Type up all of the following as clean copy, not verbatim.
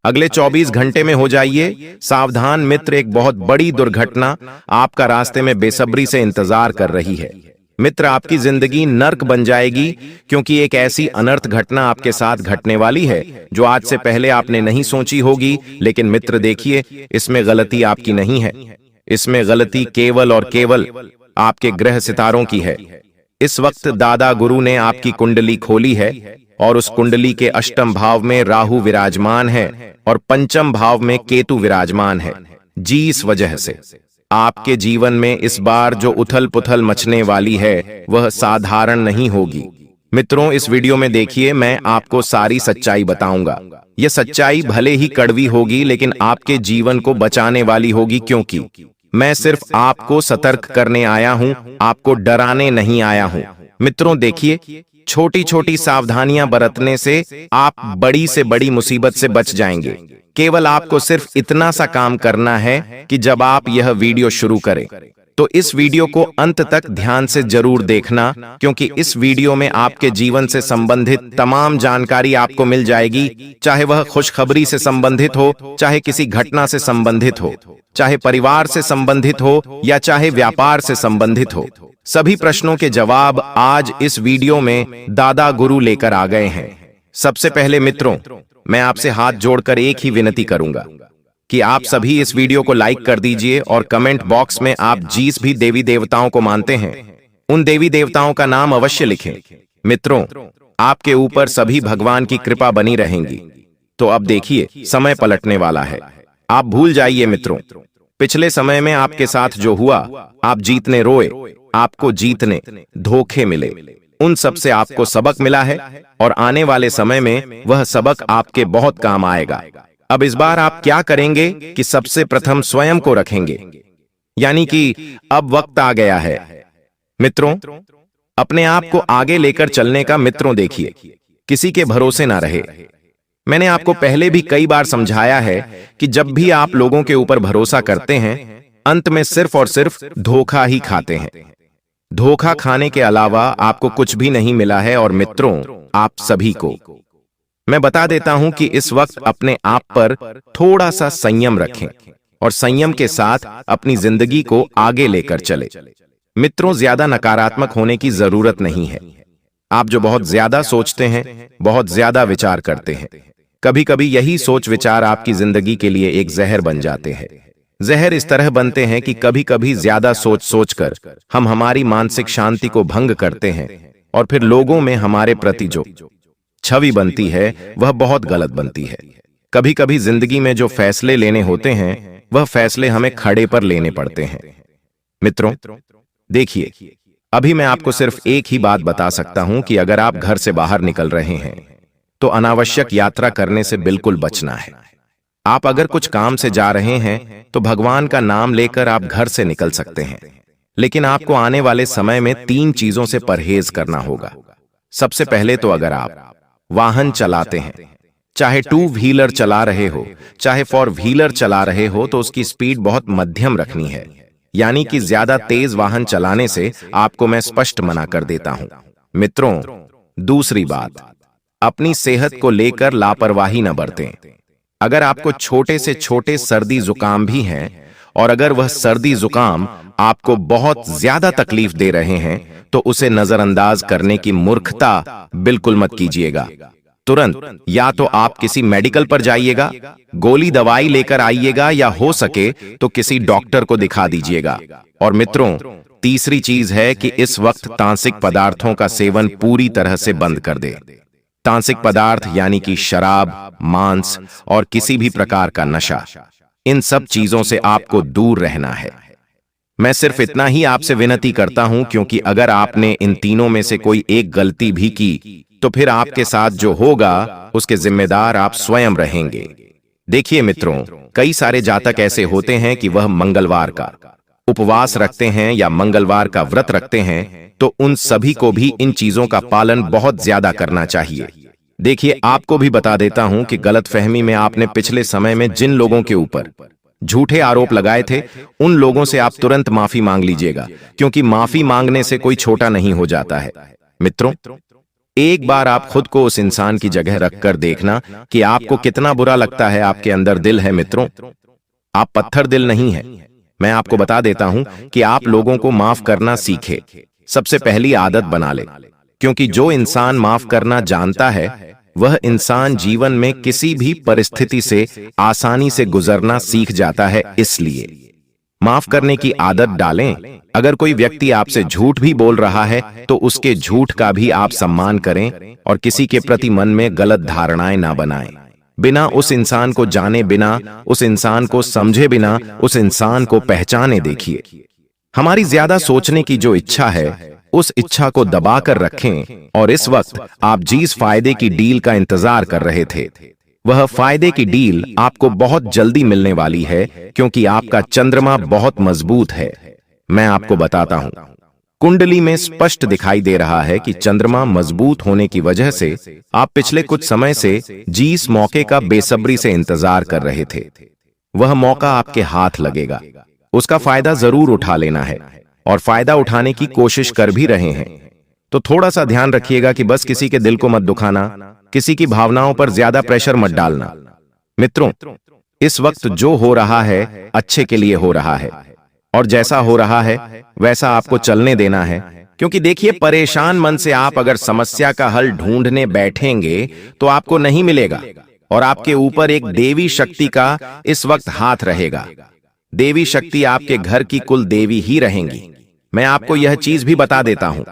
अगले 24 घंटे में हो जाइए सावधान मित्र, एक बहुत बड़ी दुर्घटना आपका रास्ते में बेसब्री से इंतजार कर रही है। मित्र, आपकी जिंदगी नर्क बन जाएगी क्योंकि एक ऐसी अनर्थ घटना आपके साथ घटने वाली है जो आज से पहले आपने नहीं सोची होगी। लेकिन मित्र देखिए, इसमें गलती आपकी नहीं है, इसमें गलती केवल और केवल आपके ग्रह सितारों की है। इस वक्त दादा गुरु ने आपकी कुंडली खोली है और उस कुंडली के अष्टम भाव में राहु विराजमान है और पंचम भाव में केतु विराजमान है। जी, इस वजह से आपके जीवन में इस बार जो उथल पुथल मचने वाली है वह साधारण नहीं होगी। मित्रों, इस वीडियो में देखिए, मैं आपको सारी सच्चाई बताऊंगा। यह सच्चाई भले ही कड़वी होगी लेकिन आपके जीवन को बचाने वाली होगी, क्योंकि मैं सिर्फ आपको सतर्क करने आया हूं, आपको डराने नहीं आया हूं। मित्रों देखिए, छोटी छोटी सावधानियां बरतने से आप बड़ी से बड़ी मुसीबत से बच जाएंगे। केवल आपको सिर्फ इतना सा काम करना है कि जब आप यह वीडियो शुरू करें तो इस वीडियो को अंत तक ध्यान से जरूर देखना, क्योंकि इस वीडियो में आपके जीवन से संबंधित तमाम जानकारी आपको मिल जाएगी। चाहे वह खुशखबरी से संबंधित हो, चाहे किसी घटना से संबंधित हो, चाहे परिवार से संबंधित हो या चाहे व्यापार से संबंधित हो, सभी प्रश्नों के जवाब आज इस वीडियो में दादा गुरु लेकर आ गए हैं। सबसे पहले मित्रों, मैं आपसे हाथ जोड़कर एक ही विनती करूंगा कि आप सभी इस वीडियो को लाइक कर दीजिए और कमेंट बॉक्स में आप जिस भी देवी देवताओं को मानते हैं उन देवी देवताओं का नाम अवश्य लिखें। मित्रों, आपके ऊपर सभी भगवान की कृपा बनी रहेंगी। तो अब देखिए, समय पलटने वाला है। आप भूल जाइए मित्रों, पिछले समय में आपके साथ जो हुआ, आप जीतने रोए, आपको जीतने धोखे मिले, उन सब से आपको सबक मिला है और आने वाले समय में वह सबक आपके बहुत काम आएगा। अब इस बार आप क्या करेंगे कि सबसे प्रथम स्वयं को रखेंगे, यानी कि अब वक्त आ गया है मित्रों अपने आप को आगे लेकर चलने का। मित्रों देखिए, किसी के भरोसे ना रहे। मैंने आपको पहले भी कई बार समझाया है कि जब भी आप लोगों के ऊपर भरोसा करते हैं, अंत में सिर्फ और सिर्फ धोखा ही खाते हैं। धोखा खाने के अलावा आपको कुछ भी नहीं मिला है। और मित्रों, आप सभी को मैं बता देता हूं कि इस वक्त अपने आप पर थोड़ा सा संयम रखें और संयम के साथ अपनी जिंदगी को आगे लेकर चले। मित्रों, ज्यादा नकारात्मक होने की जरूरत नहीं है। आप जो बहुत ज्यादा सोचते हैं, बहुत ज्यादा विचार करते हैं, कभी कभी यही सोच विचार आपकी जिंदगी के लिए एक जहर बन जाते हैं। जहर इस तरह बनते हैं कि कभी कभी ज्यादा सोच सोचकर हम हमारी मानसिक शांति को भंग करते हैं और फिर लोगों में हमारे प्रति जो छवि बनती है वह बहुत गलत बनती है। कभी कभी जिंदगी में जो फैसले लेने होते हैं वह फैसले हमें खड़े पर लेने पड़ते हैं। मित्रों देखिए, अभी मैं आपको सिर्फ एक ही बात बता सकता हूं कि अगर आप घर से बाहर निकल रहे हैं तो अनावश्यक यात्रा करने से बिल्कुल बचना है। आप अगर कुछ काम से जा रहे हैं तो भगवान का नाम लेकर आप घर से निकल सकते हैं, लेकिन आपको आने वाले समय में 3 चीजों से परहेज करना होगा। सबसे पहले तो अगर आप वाहन चलाते हैं, चाहे 2 व्हीलर चला रहे हो, चाहे 4 व्हीलर चला रहे हो, तो उसकी स्पीड बहुत मध्यम रखनी है, यानी कि ज्यादा तेज वाहन चलाने से आपको मैं स्पष्ट मना कर देता हूं। मित्रों, दूसरी बात, अपनी सेहत को लेकर लापरवाही न बरतें। अगर आपको छोटे से छोटे सर्दी जुकाम भी हैं और अगर वह सर्दी जुकाम आपको बहुत ज्यादा तकलीफ दे रहे हैं तो उसे नजरअंदाज करने की मूर्खता बिल्कुल मत कीजिएगा। तुरंत या तो आप किसी मेडिकल पर जाइएगा, गोली दवाई लेकर आइएगा, या हो सके तो किसी डॉक्टर को दिखा दीजिएगा। और मित्रों, तीसरी चीज है कि इस वक्त तांत्रिक पदार्थों का सेवन पूरी तरह से बंद कर दे। तांत्रिक पदार्थ यानी कि शराब, मांस और किसी भी प्रकार का नशा, इन सब चीजों से आपको दूर रहना है। मैं सिर्फ इतना ही आपसे विनती करता हूं, क्योंकि अगर आपने इन तीनों में से कोई एक गलती भी की तो फिर आपके साथ जो होगा उसके जिम्मेदार आप स्वयं रहेंगे। देखिए मित्रों, कई सारे जातक ऐसे होते हैं कि वह मंगलवार का उपवास रखते हैं या मंगलवार का व्रत रखते हैं, तो उन सभी को भी इन चीजों का पालन बहुत ज्यादा करना चाहिए। देखिए, आपको भी बता देता हूं कि गलतफहमी में आपने पिछले समय में जिन लोगों के ऊपर झूठे आरोप लगाए थे, उन लोगों से आप तुरंत माफी मांग लीजिएगा, क्योंकि माफी मांगने से कोई छोटा नहीं हो जाता है। मित्रों, एक बार आप खुद को उस इंसान की जगह रखकर देखना कि आपको कितना बुरा लगता है। आपके अंदर दिल है मित्रों, आप पत्थर दिल नहीं है। मैं आपको बता देता हूं कि आप लोगों को माफ करना सीखे, सबसे पहली आदत बना ले, क्योंकि जो इंसान माफ करना जानता है वह इंसान जीवन में किसी भी परिस्थिति से आसानी से गुजरना सीख जाता है। इसलिए माफ करने की आदत डालें। अगर कोई व्यक्ति आपसे झूठ भी बोल रहा है तो उसके झूठ का भी आप सम्मान करें और किसी के प्रति मन में गलत धारणाएं ना बनाएं। बिना उस इंसान को जाने, बिना उस इंसान को समझे, बिना उस इंसान को पहचाने देखिए। हमारी ज्यादा सोचने की जो इच्छा है उस इच्छा को दबा कर रखें। और इस वक्त आप जिस फायदे की डील का इंतजार कर रहे थे वह फायदे की डील आपको बहुत जल्दी मिलने वाली है, क्योंकि आपका चंद्रमा बहुत मजबूत है। मैं आपको बताता हूं, कुंडली में स्पष्ट दिखाई दे रहा है कि चंद्रमा मजबूत होने की वजह से आप पिछले कुछ समय से जिस मौके का बेसब्री से इंतजार कर रहे थे वह मौका आपके हाथ लगेगा। उसका फायदा जरूर उठा लेना है और फायदा उठाने की कोशिश कर भी रहे हैं। तो थोड़ा सा ध्यान रखिएगा कि बस किसी के दिल को मत दुखाना, किसी की भावनाओं पर ज्यादा प्रेशर मत डालना। मित्रों, इस वक्त जो हो रहा है अच्छे के लिए हो रहा है और जैसा हो रहा है वैसा आपको चलने देना है। क्योंकि देखिए, परेशान मन से आप अगर समस्या का हल ढूंढने बैठेंगे तो आपको नहीं मिलेगा और आपके ऊपर एक देवी शक्ति का इस वक्त हाथ रहेगा। देवी शक्ति आपके घर की कुल देवी ही रहेंगी। मैं आपको यह चीज भी बता देता हूं,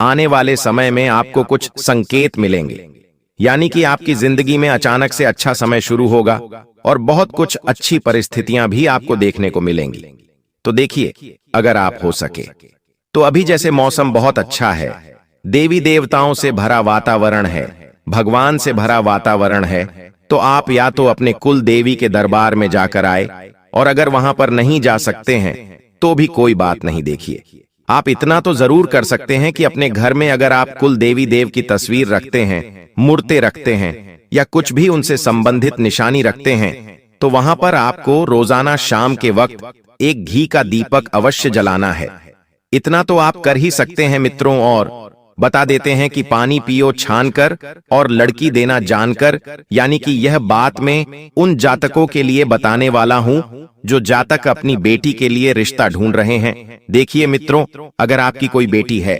आने वाले समय में आपको कुछ संकेत मिलेंगे, यानी कि आपकी जिंदगी में अचानक से अच्छा समय शुरू होगा और बहुत कुछ अच्छी परिस्थितियां भी आपको देखने को मिलेंगी। तो देखिए, अगर आप हो सके तो अभी जैसे मौसम बहुत अच्छा है, देवी देवताओं से भरा वातावरण है, भगवान से भरा वातावरण है, तो आप या तो अपने कुल देवी के दरबार में जाकर आए, और अगर वहां पर नहीं जा सकते हैं तो भी कोई बात नहीं। देखिए, आप इतना तो जरूर कर सकते हैं कि अपने घर में अगर आप कुल देवी देव की तस्वीर रखते हैं, मूर्तें रखते हैं या कुछ भी उनसे संबंधित निशानी रखते हैं, तो वहां पर आपको रोजाना शाम के वक्त एक घी का दीपक अवश्य जलाना है। इतना तो आप कर ही सकते हैं मित्रों। और बता देते हैं कि पानी पियो छानकर और लड़की देना जानकर, यानी कि यह बात मैं उन जातकों के लिए बताने वाला हूं जो जातक अपनी बेटी के लिए रिश्ता ढूंढ रहे हैं। देखिए मित्रों, अगर आपकी कोई बेटी है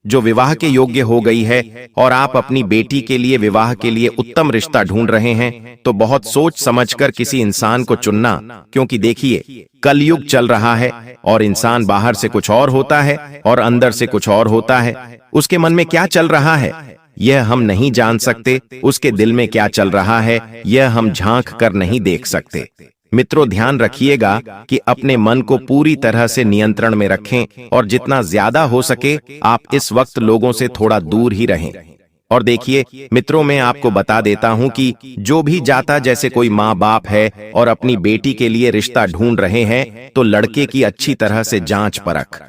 जो विवाह के योग्य हो गई है और आप अपनी बेटी के लिए विवाह के लिए उत्तम रिश्ता ढूंढ रहे हैं, तो बहुत सोच समझकर किसी इंसान को चुनना। क्योंकि देखिए, कलयुग चल रहा है और इंसान बाहर से कुछ और होता है और अंदर से कुछ और होता है। उसके मन में क्या चल रहा है यह हम नहीं जान सकते, उसके दिल में क्या चल रहा है यह हम झांक कर नहीं देख सकते। मित्रों, ध्यान रखिएगा कि अपने मन को पूरी तरह से नियंत्रण में रखें और जितना ज्यादा हो सके आप इस वक्त लोगों से थोड़ा दूर ही रहें। और देखिए मित्रों, मैं आपको बता देता हूं कि जो भी जाता, जैसे कोई माँ बाप है और अपनी बेटी के लिए रिश्ता ढूंढ रहे हैं, तो लड़के की अच्छी तरह से जांच परख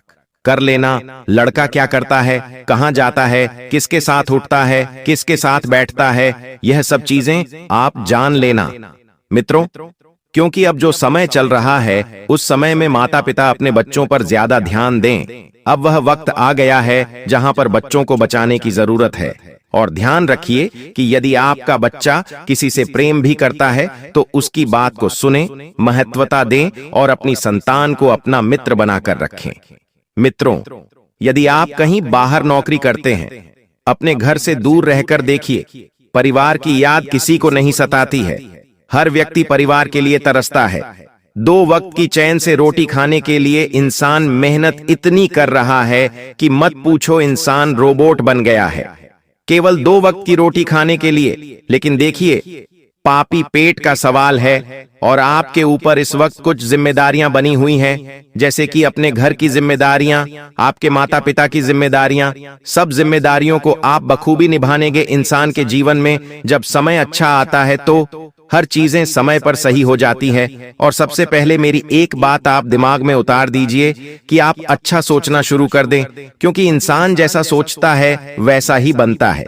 कर लेना। लड़का क्या करता है, कहां जाता है, किसके साथ उठता है, किसके साथ बैठता है, यह सब चीजें आप जान लेना मित्रों। क्योंकि अब जो समय चल रहा है उस समय में माता पिता अपने बच्चों पर ज्यादा ध्यान दें। अब वह वक्त आ गया है जहां पर बच्चों को बचाने की जरूरत है। और ध्यान रखिए कि यदि आपका बच्चा किसी से प्रेम भी करता है तो उसकी बात को सुने, महत्वता दें और अपनी संतान को अपना मित्र बनाकर रखें। मित्रों, यदि आप कहीं बाहर नौकरी करते हैं, अपने घर से दूर रहकर देखिए, परिवार की याद किसी को नहीं सताती है। हर व्यक्ति परिवार के लिए तरसता है। 2 वक्त की चैन से रोटी खाने के लिए इंसान मेहनत इतनी कर रहा है कि मत पूछो, इंसान रोबोट बन गया है केवल 2 वक्त की रोटी खाने के लिए। लेकिन देखिए, पापी पेट का सवाल है और आपके ऊपर इस वक्त कुछ जिम्मेदारियां बनी हुई हैं, जैसे कि अपने घर की जिम्मेदारियां, आपके माता पिता की जिम्मेदारियां। सब जिम्मेदारियों को आप बखूबी निभानेंगे। इंसान के जीवन में जब समय अच्छा आता है तो हर चीजें समय पर सही हो जाती है। और सबसे पहले मेरी एक बात आप दिमाग में उतार दीजिए कि आप अच्छा सोचना शुरू कर दें, क्योंकि इंसान जैसा सोचता है वैसा ही बनता है।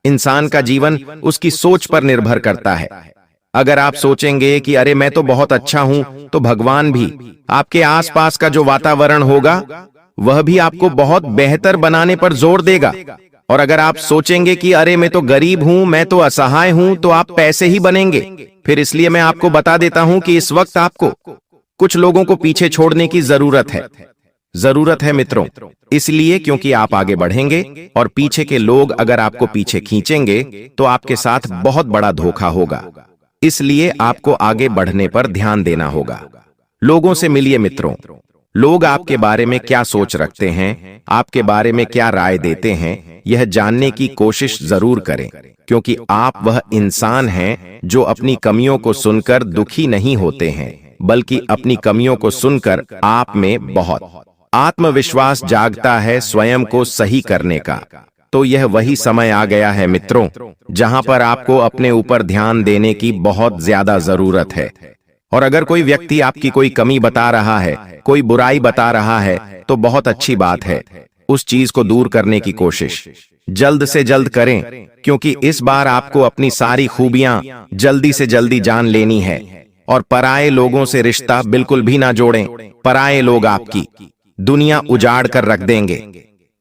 इंसान का जीवन उसकी सोच पर निर्भर करता है। अगर आप सोचेंगे कि अरे मैं तो बहुत अच्छा हूं, तो भगवान भी आपके आसपास का जो वातावरण होगा वह भी आपको बहुत बेहतर बनाने पर जोर देगा। और अगर आप सोचेंगे कि अरे मैं तो गरीब हूं, मैं तो असहाय हूं, तो आप पैसे ही बनेंगे। फिर इसलिए मैं आपको बता देता हूं कि इस वक्त आपको कुछ लोगों को पीछे छोड़ने की जरूरत है मित्रों। इसलिए क्योंकि आप आगे बढ़ेंगे और पीछे के लोग अगर आपको पीछे खींचेंगे तो आपके साथ बहुत बड़ा धोखा होगा। इसलिए आपको आगे बढ़ने पर ध्यान देना होगा। लोगों से मिलिए मित्रों। लोग आपके बारे में क्या सोच रखते हैं, आपके बारे में क्या राय देते हैं, यह जानने की कोशिश जरूर करें, क्योंकि आप वह इंसान हैं जो अपनी कमियों को सुनकर दुखी नहीं होते हैं, बल्कि अपनी कमियों को सुनकर आप में बहुत आत्मविश्वास जागता है स्वयं को सही करने का। तो यह वही समय आ गया है मित्रों, जहां पर आपको अपने ऊपर ध्यान देने की बहुत ज्यादा जरूरत है। और अगर कोई व्यक्ति आपकी कोई कमी बता रहा है, कोई बुराई बता रहा है, तो बहुत अच्छी बात है। उस चीज को दूर करने की कोशिश जल्द से जल्द करें, क्योंकि इस बार आपको अपनी सारी खूबियां जल्दी से जल्दी जान लेनी है। और पराये लोगों से रिश्ता बिल्कुल भी ना जोड़ें। पराये लोग आपकी दुनिया उजाड़ कर रख देंगे।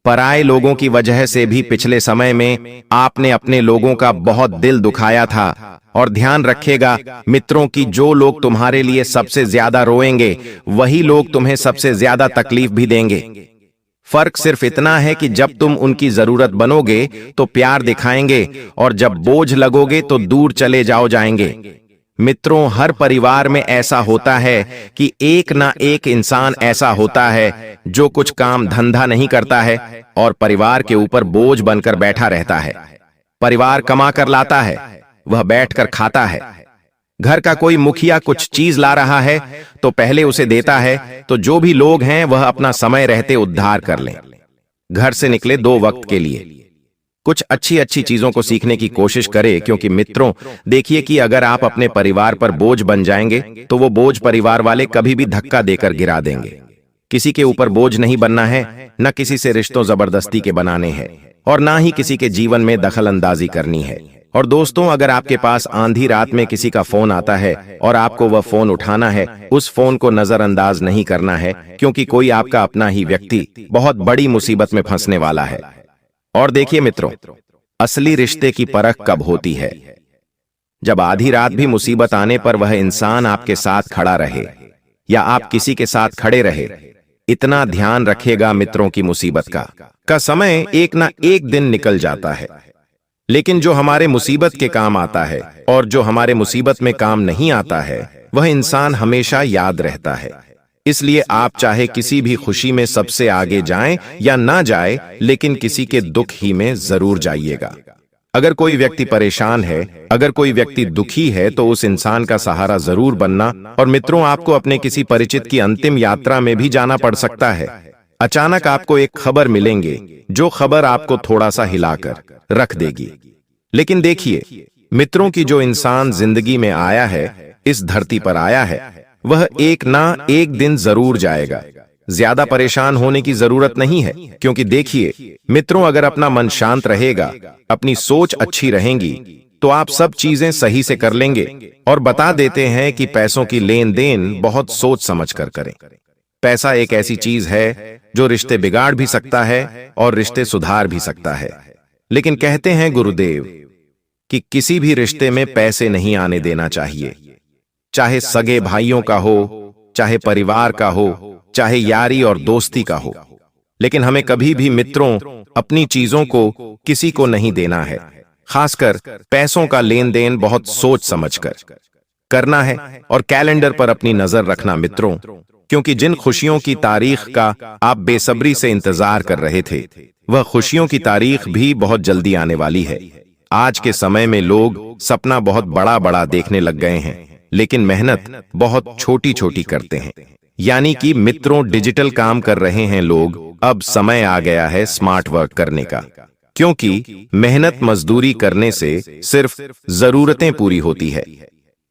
पराये लोगों की वजह से भी पिछले समय में आपने अपने लोगों का बहुत दिल दुखाया था। और ध्यान रखिएगा मित्रों कि जो लोग तुम्हारे लिए सबसे ज्यादा रोएंगे, वही लोग तुम्हें सबसे ज्यादा तकलीफ भी देंगे। फर्क सिर्फ इतना है कि जब तुम उनकी जरूरत बनोगे तो प्यार दिखाएंगे, और जब बोझ लगोगे तो दूर चले जाएंगे। मित्रों, हर परिवार में ऐसा होता है कि एक ना एक इंसान ऐसा होता है जो कुछ काम धंधा नहीं करता है और परिवार के ऊपर बोझ बनकर बैठा रहता है। परिवार कमा कर लाता है, वह बैठकर खाता है। घर का कोई मुखिया कुछ चीज ला रहा है तो पहले उसे देता है, तो जो भी लोग हैं वह अपना समय रहते उद्धार कर लें। घर से निकले 2 वक्त के लिए कुछ अच्छी अच्छी चीजों को सीखने की कोशिश करें, क्योंकि मित्रों देखिए कि अगर आप अपने परिवार पर बोझ बन जाएंगे तो वो बोझ परिवार वाले कभी भी धक्का देकर गिरा देंगे। किसी के ऊपर बोझ नहीं बनना है, न किसी से रिश्तों जबरदस्ती के बनाने हैं, और ना ही किसी के जीवन में दखल अंदाजी करनी है। और दोस्तों, अगर आपके पास आंधी रात में किसी का फोन आता है और आपको वह फोन उठाना है, उस फोन को नजरअंदाज नहीं करना है, क्योंकि कोई आपका अपना ही व्यक्ति बहुत बड़ी मुसीबत में फंसने वाला है। और देखिए मित्रों, असली रिश्ते की परख कब होती है? जब आधी रात भी मुसीबत आने पर वह इंसान आपके साथ खड़ा रहे, या आप किसी के साथ खड़े रहे। इतना ध्यान रखिएगा मित्रों की मुसीबत का समय एक ना एक दिन निकल जाता है, लेकिन जो हमारे मुसीबत के काम आता है और जो हमारे मुसीबत में काम नहीं आता है, वह इंसान हमेशा याद रहता है। इसलिए आप चाहे किसी भी खुशी में सबसे आगे जाएं या ना जाए, लेकिन किसी के दुख ही में जरूर जाइएगा। अगर कोई व्यक्ति परेशान है, अगर कोई व्यक्ति दुखी है, तो उस इंसान का सहारा जरूर बनना। और मित्रों, आपको अपने किसी परिचित की अंतिम यात्रा में भी जाना पड़ सकता है। अचानक आपको एक खबर मिलेंगे, जो खबर आपको थोड़ा सा हिलाकर रख देगी। लेकिन देखिए मित्रों की जो इंसान जिंदगी में आया है, इस धरती पर आया है, वह एक ना एक दिन जरूर जाएगा। ज्यादा परेशान होने की जरूरत नहीं है, क्योंकि देखिए मित्रों, अगर अपना मन शांत रहेगा, अपनी सोच अच्छी रहेगी, तो आप सब चीजें सही से कर लेंगे। और बता देते हैं कि पैसों की लेन देन बहुत सोच समझ कर करें। पैसा एक ऐसी चीज है जो रिश्ते बिगाड़ भी सकता है और रिश्ते सुधार भी सकता है। लेकिन कहते हैं गुरुदेव कि किसी भी रिश्ते में पैसे नहीं आने देना चाहिए, चाहे सगे भाइयों का हो, चाहे परिवार का हो, चाहे यारी और दोस्ती का हो। लेकिन हमें कभी भी मित्रों अपनी चीजों को किसी को नहीं देना है। खासकर पैसों का लेन देन बहुत सोच समझकर करना है। और कैलेंडर पर अपनी नजर रखना मित्रों, क्योंकि जिन खुशियों की तारीख का आप बेसब्री से इंतजार कर रहे थे, वह खुशियों की तारीख भी बहुत जल्दी आने वाली है। आज के समय में लोग सपना बहुत बड़ा बड़ा देखने लग गए हैं, लेकिन मेहनत बहुत छोटी छोटी करते हैं। यानी कि मित्रों, डिजिटल काम कर रहे हैं लोग। अब समय आ गया है स्मार्ट वर्क करने का, क्योंकि मेहनत मजदूरी करने से सिर्फ जरूरतें पूरी होती है।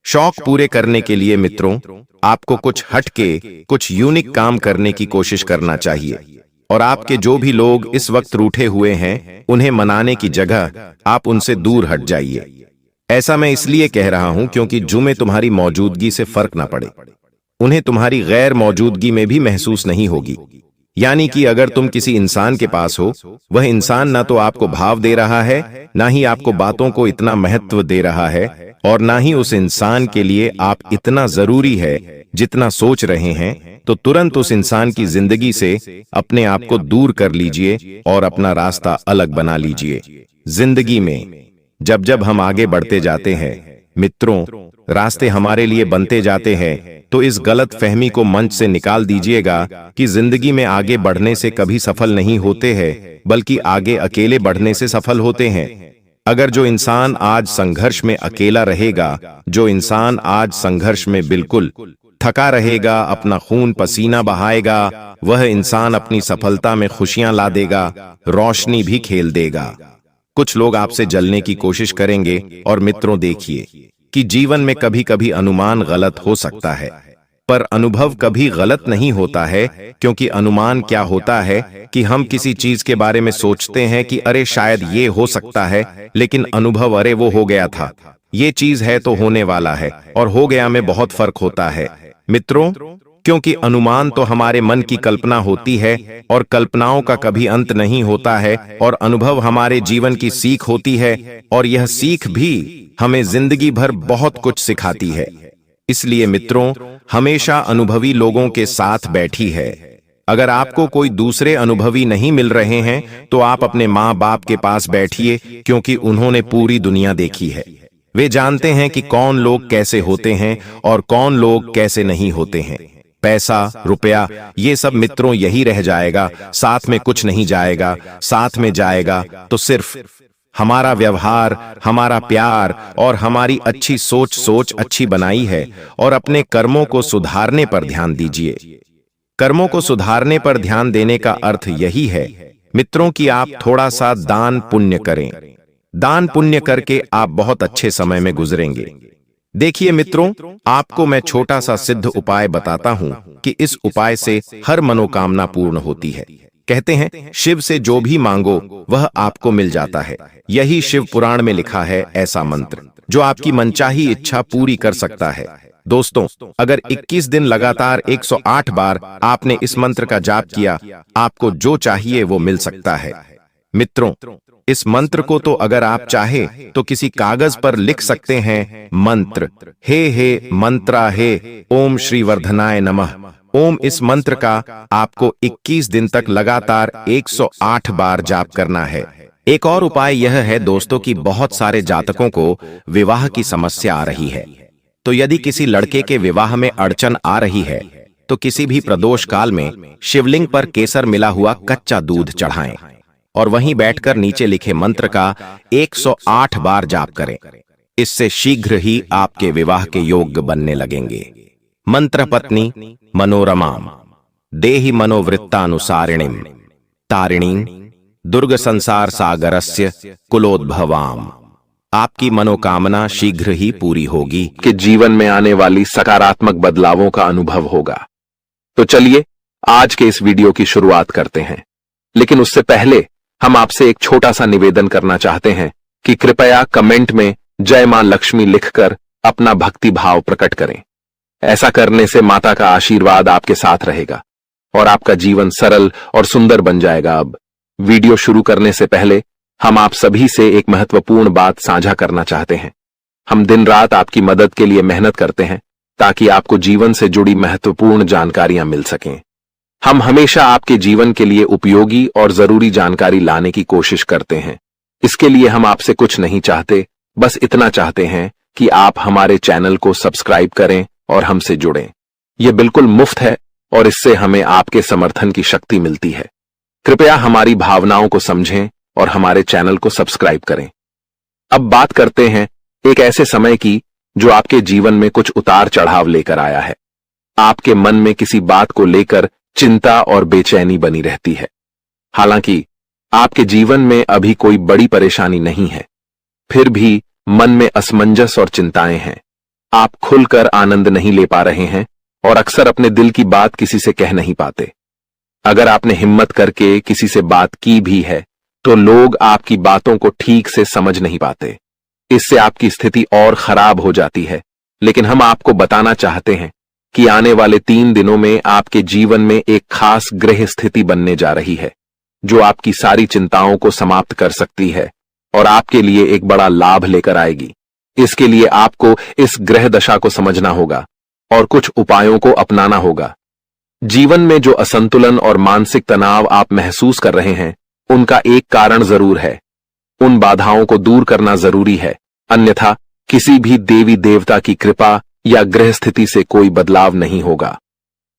शौक पूरे करने के लिए मित्रों आपको कुछ हटके, कुछ यूनिक काम करने की कोशिश करना चाहिए। और आपके जो भी लोग इस वक्त रूठे हुए हैं, उन्हें मनाने की जगह आप उनसे दूर हट जाइए। ऐसा मैं इसलिए कह रहा हूं क्योंकि जुमे तुम्हारी मौजूदगी से फर्क ना पड़े, उन्हें तुम्हारी गैर मौजूदगी में भी महसूस नहीं होगी। यानी कि अगर तुम किसी इंसान के पास हो, वह इंसान ना तो आपको भाव दे रहा है, ना ही आपको बातों को इतना महत्व दे रहा है, और ना ही उस इंसान के लिए आप इतना जरूरी है जितना सोच रहे हैं, तो तुरंत उस इंसान की जिंदगी से अपने आप को दूर कर लीजिए और अपना रास्ता अलग बना लीजिए। जिंदगी में जब जब हम आगे बढ़ते जाते हैं मित्रों, रास्ते हमारे लिए बनते जाते हैं, तो इस गलत फहमी को मंच से निकाल दीजिएगा कि जिंदगी में आगे बढ़ने से कभी सफल नहीं होते हैं, बल्कि आगे अकेले बढ़ने से सफल होते हैं। अगर जो इंसान आज संघर्ष में अकेला रहेगा, जो इंसान आज संघर्ष में बिल्कुल थका रहेगा, अपना खून पसीना बहाएगा, वह इंसान अपनी सफलता में खुशियां ला देगा, रोशनी भी खेल देगा। कुछ लोग आपसे जलने की कोशिश करेंगे, और मित्रों देखिए कि जीवन में कभी कभी अनुमान गलत हो सकता है, पर अनुभव कभी गलत नहीं होता है, क्योंकि अनुमान क्या होता है कि हम किसी चीज के बारे में सोचते हैं कि अरे शायद ये हो सकता है, लेकिन अनुभव अरे वो हो गया था, ये चीज है तो होने वाला है, और हो गया में बहुत फर्क होता है मित्रों। क्योंकि अनुमान तो हमारे मन की कल्पना होती है, और कल्पनाओं का कभी अंत नहीं होता है, और अनुभव हमारे जीवन की सीख होती है, और यह सीख भी हमें जिंदगी भर बहुत कुछ सिखाती है। इसलिए मित्रों, हमेशा अनुभवी लोगों के साथ बैठी है। अगर आपको कोई दूसरे अनुभवी नहीं मिल रहे हैं, तो आप अपने माँ बाप के पास बैठिए, क्योंकि उन्होंने पूरी दुनिया देखी है। वे जानते हैं कि कौन लोग कैसे होते हैं और कौन लोग कैसे नहीं होते हैं। पैसा, रुपया, ये सब मित्रों यही रह जाएगा, साथ में कुछ नहीं जाएगा। साथ में जाएगा तो सिर्फ हमारा व्यवहार, हमारा प्यार और हमारी अच्छी सोच अच्छी बनाई है। और अपने कर्मों को सुधारने पर ध्यान दीजिए। कर्मों को सुधारने पर ध्यान देने का अर्थ यही है मित्रों कि आप थोड़ा सा दान पुण्य करें। दान पुण्य करके आप बहुत अच्छे समय में गुजरेंगे। देखिए मित्रों, आपको मैं छोटा सा सिद्ध उपाय बताता हूं कि इस उपाय से हर मनोकामना पूर्ण होती है। कहते हैं शिव से जो भी मांगो वह आपको मिल जाता है। यही शिव पुराण में लिखा है ऐसा मंत्र जो आपकी मनचाही इच्छा पूरी कर सकता है। दोस्तों, अगर 21 दिन लगातार 108 बार आपने इस मंत्र का जाप किया, आपको जो चाहिए वो मिल सकता है। मित्रों, इस मंत्र को तो अगर आप चाहे तो किसी कागज पर लिख सकते हैं। मंत्र हे मंत्रा हे ओम श्री वर्धनाय नमः। ओम इस मंत्र का आपको 21 दिन तक लगातार 108 बार जाप करना है। एक और उपाय यह है दोस्तों कि बहुत सारे जातकों को विवाह की समस्या आ रही है। तो यदि किसी लड़के के विवाह में अड़चन आ रही है, तो किसी भी प्रदोष काल में शिवलिंग पर केसर मिला हुआ कच्चा दूध चढ़ाएं और वहीं बैठकर नीचे लिखे मंत्र का 108 बार जाप करें। इससे शीघ्र ही आपके विवाह के योग्य बनने लगेंगे। मंत्र पत्नी मनोरमाम देहि मनोवृत्तानुसारिणीम तारिणीं दुर्ग संसार सागरस्य कुलोद्भवाम। आपकी मनोकामना शीघ्र ही पूरी होगी कि जीवन में आने वाली सकारात्मक बदलावों का अनुभव होगा। तो चलिए आज के इस वीडियो की शुरुआत करते हैं, लेकिन उससे पहले हम आपसे एक छोटा सा निवेदन करना चाहते हैं कि कृपया कमेंट में जय मां लक्ष्मी लिखकर अपना भक्ति भाव प्रकट करें। ऐसा करने से माता का आशीर्वाद आपके साथ रहेगा और आपका जीवन सरल और सुंदर बन जाएगा। अब वीडियो शुरू करने से पहले हम आप सभी से एक महत्वपूर्ण बात साझा करना चाहते हैं। हम दिन रात आपकी मदद के लिए मेहनत करते हैं ताकि आपको जीवन से जुड़ी महत्वपूर्ण जानकारियां मिल सकें। हम हमेशा आपके जीवन के लिए उपयोगी और जरूरी जानकारी लाने की कोशिश करते हैं। इसके लिए हम आपसे कुछ नहीं चाहते, बस इतना चाहते हैं कि आप हमारे चैनल को सब्सक्राइब करें और हमसे जुड़ें। यह बिल्कुल मुफ्त है और इससे हमें आपके समर्थन की शक्ति मिलती है। कृपया हमारी भावनाओं को समझें और हमारे चैनल को सब्सक्राइब करें। अब बात करते हैं एक ऐसे समय की जो आपके जीवन में कुछ उतार चढ़ाव लेकर आया है। आपके मन में किसी बात को लेकर चिंता और बेचैनी बनी रहती है। हालांकि आपके जीवन में अभी कोई बड़ी परेशानी नहीं है, फिर भी मन में असमंजस और चिंताएं हैं। आप खुलकर आनंद नहीं ले पा रहे हैं और अक्सर अपने दिल की बात किसी से कह नहीं पाते। अगर आपने हिम्मत करके किसी से बात की भी है तो लोग आपकी बातों को ठीक से समझ नहीं पाते। इससे आपकी स्थिति और खराब हो जाती है। लेकिन हम आपको बताना चाहते हैं कि आने वाले 3 दिनों में आपके जीवन में एक खास ग्रह स्थिति बनने जा रही है, जो आपकी सारी चिंताओं को समाप्त कर सकती है और आपके लिए एक बड़ा लाभ लेकर आएगी। इसके लिए आपको इस ग्रह दशा को समझना होगा और कुछ उपायों को अपनाना होगा। जीवन में जो असंतुलन और मानसिक तनाव आप महसूस कर रहे हैं, उनका एक कारण जरूर है। उन बाधाओं को दूर करना जरूरी है, अन्यथा किसी भी देवी देवता की कृपा या ग्रह स्थिति से कोई बदलाव नहीं होगा।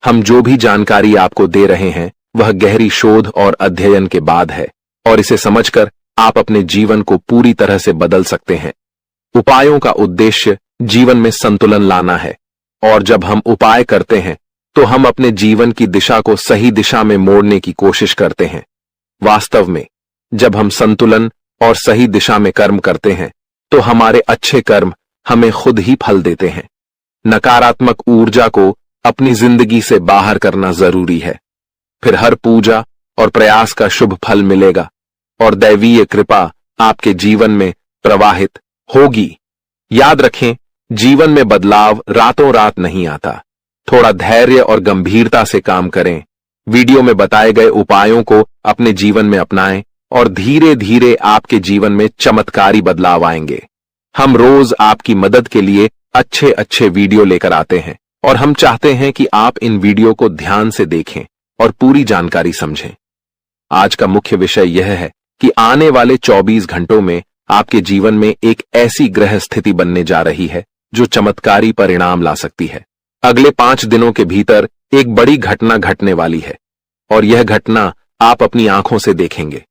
हम जो भी जानकारी आपको दे रहे हैं वह गहरी शोध और अध्ययन के बाद है और इसे समझकर आप अपने जीवन को पूरी तरह से बदल सकते हैं। उपायों का उद्देश्य जीवन में संतुलन लाना है और जब हम उपाय करते हैं तो हम अपने जीवन की दिशा को सही दिशा में मोड़ने की कोशिश करते हैं। वास्तव में जब हम संतुलन और सही दिशा में कर्म करते हैं तो हमारे अच्छे कर्म हमें खुद ही फल देते हैं। नकारात्मक ऊर्जा को अपनी जिंदगी से बाहर करना जरूरी है, फिर हर पूजा और प्रयास का शुभ फल मिलेगा और दैवीय कृपा आपके जीवन में प्रवाहित होगी। याद रखें, जीवन में बदलाव रातों रात नहीं आता। थोड़ा धैर्य और गंभीरता से काम करें। वीडियो में बताए गए उपायों को अपने जीवन में अपनाएं और धीरे धीरे आपके जीवन में चमत्कारी बदलाव आएंगे। हम रोज आपकी मदद के लिए अच्छे अच्छे वीडियो लेकर आते हैं और हम चाहते हैं कि आप इन वीडियो को ध्यान से देखें और पूरी जानकारी समझें। आज का मुख्य विषय यह है कि आने वाले 24 घंटों में आपके जीवन में एक ऐसी ग्रह स्थिति बनने जा रही है जो चमत्कारी परिणाम ला सकती है। अगले 5 दिनों के भीतर एक बड़ी घटना घटने वाली है और यह घटना आप अपनी आंखों से देखेंगे।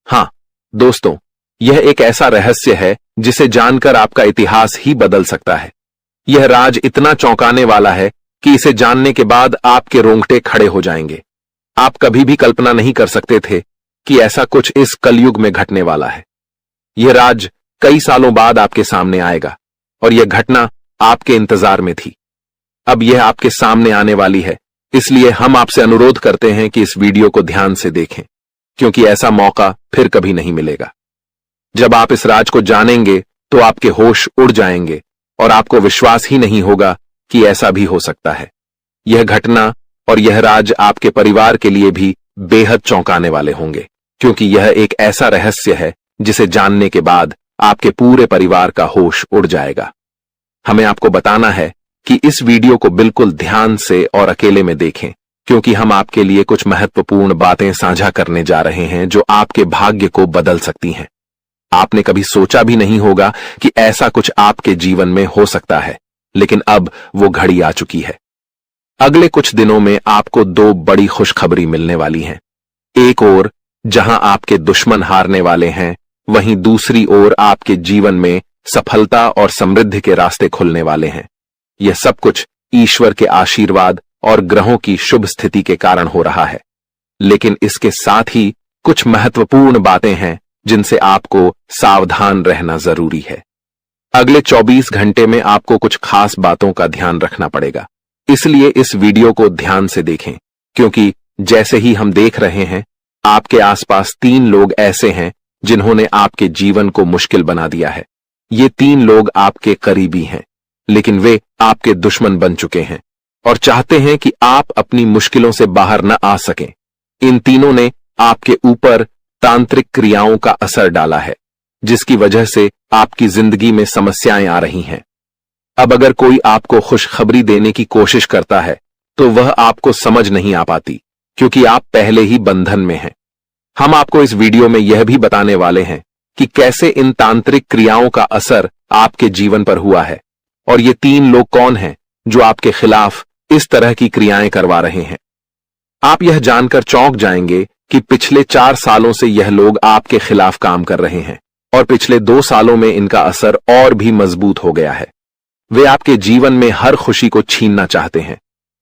हाँ दोस्तों, यह एक ऐसा रहस्य है जिसे जानकर आपका इतिहास ही बदल सकता है। यह राज इतना चौंकाने वाला है कि इसे जानने के बाद आपके रोंगटे खड़े हो जाएंगे। आप कभी भी कल्पना नहीं कर सकते थे कि ऐसा कुछ इस कलयुग में घटने वाला है। यह राज कई सालों बाद आपके सामने आएगा और यह घटना आपके इंतजार में थी। अब यह आपके सामने आने वाली है, इसलिए हम आपसे अनुरोध करते हैं कि इस वीडियो को ध्यान से देखें, क्योंकि ऐसा मौका फिर कभी नहीं मिलेगा। जब आप इस राज को जानेंगे तो आपके होश उड़ जाएंगे और आपको विश्वास ही नहीं होगा कि ऐसा भी हो सकता है। यह घटना और यह राज आपके परिवार के लिए भी बेहद चौंकाने वाले होंगे, क्योंकि यह एक ऐसा रहस्य है जिसे जानने के बाद आपके पूरे परिवार का होश उड़ जाएगा। हमें आपको बताना है कि इस वीडियो को बिल्कुल ध्यान से और अकेले में देखें, क्योंकि हम आपके लिए कुछ महत्वपूर्ण बातें साझा करने जा रहे हैं जो आपके भाग्य को बदल सकती हैं। आपने कभी सोचा भी नहीं होगा कि ऐसा कुछ आपके जीवन में हो सकता है, लेकिन अब वो घड़ी आ चुकी है। अगले कुछ दिनों में आपको 2 बड़ी खुशखबरी मिलने वाली हैं। एक ओर जहां आपके दुश्मन हारने वाले हैं, वहीं दूसरी ओर आपके जीवन में सफलता और समृद्धि के रास्ते खुलने वाले हैं। यह सब कुछ ईश्वर के आशीर्वाद और ग्रहों की शुभ स्थिति के कारण हो रहा है, लेकिन इसके साथ ही कुछ महत्वपूर्ण बातें हैं जिनसे आपको सावधान रहना जरूरी है। अगले 24 घंटे में आपको कुछ खास बातों का ध्यान रखना पड़ेगा, इसलिए इस वीडियो को ध्यान से देखें, क्योंकि जैसे ही हम देख रहे हैं, आपके आसपास 3 लोग ऐसे हैं जिन्होंने आपके जीवन को मुश्किल बना दिया है। ये 3 लोग आपके करीबी हैं, लेकिन वे आपके दुश्मन बन चुके हैं और चाहते हैं कि आप अपनी मुश्किलों से बाहर न आ सकें। इन तीनों ने आपके ऊपर तांत्रिक क्रियाओं का असर डाला है, जिसकी वजह से आपकी जिंदगी में समस्याएं आ रही हैं। अब अगर कोई आपको खुशखबरी देने की कोशिश करता है तो वह आपको समझ नहीं आ पाती, क्योंकि आप पहले ही बंधन में हैं। हम आपको इस वीडियो में यह भी बताने वाले हैं कि कैसे इन तांत्रिक क्रियाओं का असर आपके जीवन पर हुआ है और ये 3 लोग कौन हैं जो आपके खिलाफ इस तरह की क्रियाएं करवा रहे हैं। आप यह जानकर चौंक जाएंगे कि पिछले 4 सालों से यह लोग आपके खिलाफ काम कर रहे हैं और पिछले 2 सालों में इनका असर और भी मजबूत हो गया है। वे आपके जीवन में हर खुशी को छीनना चाहते हैं,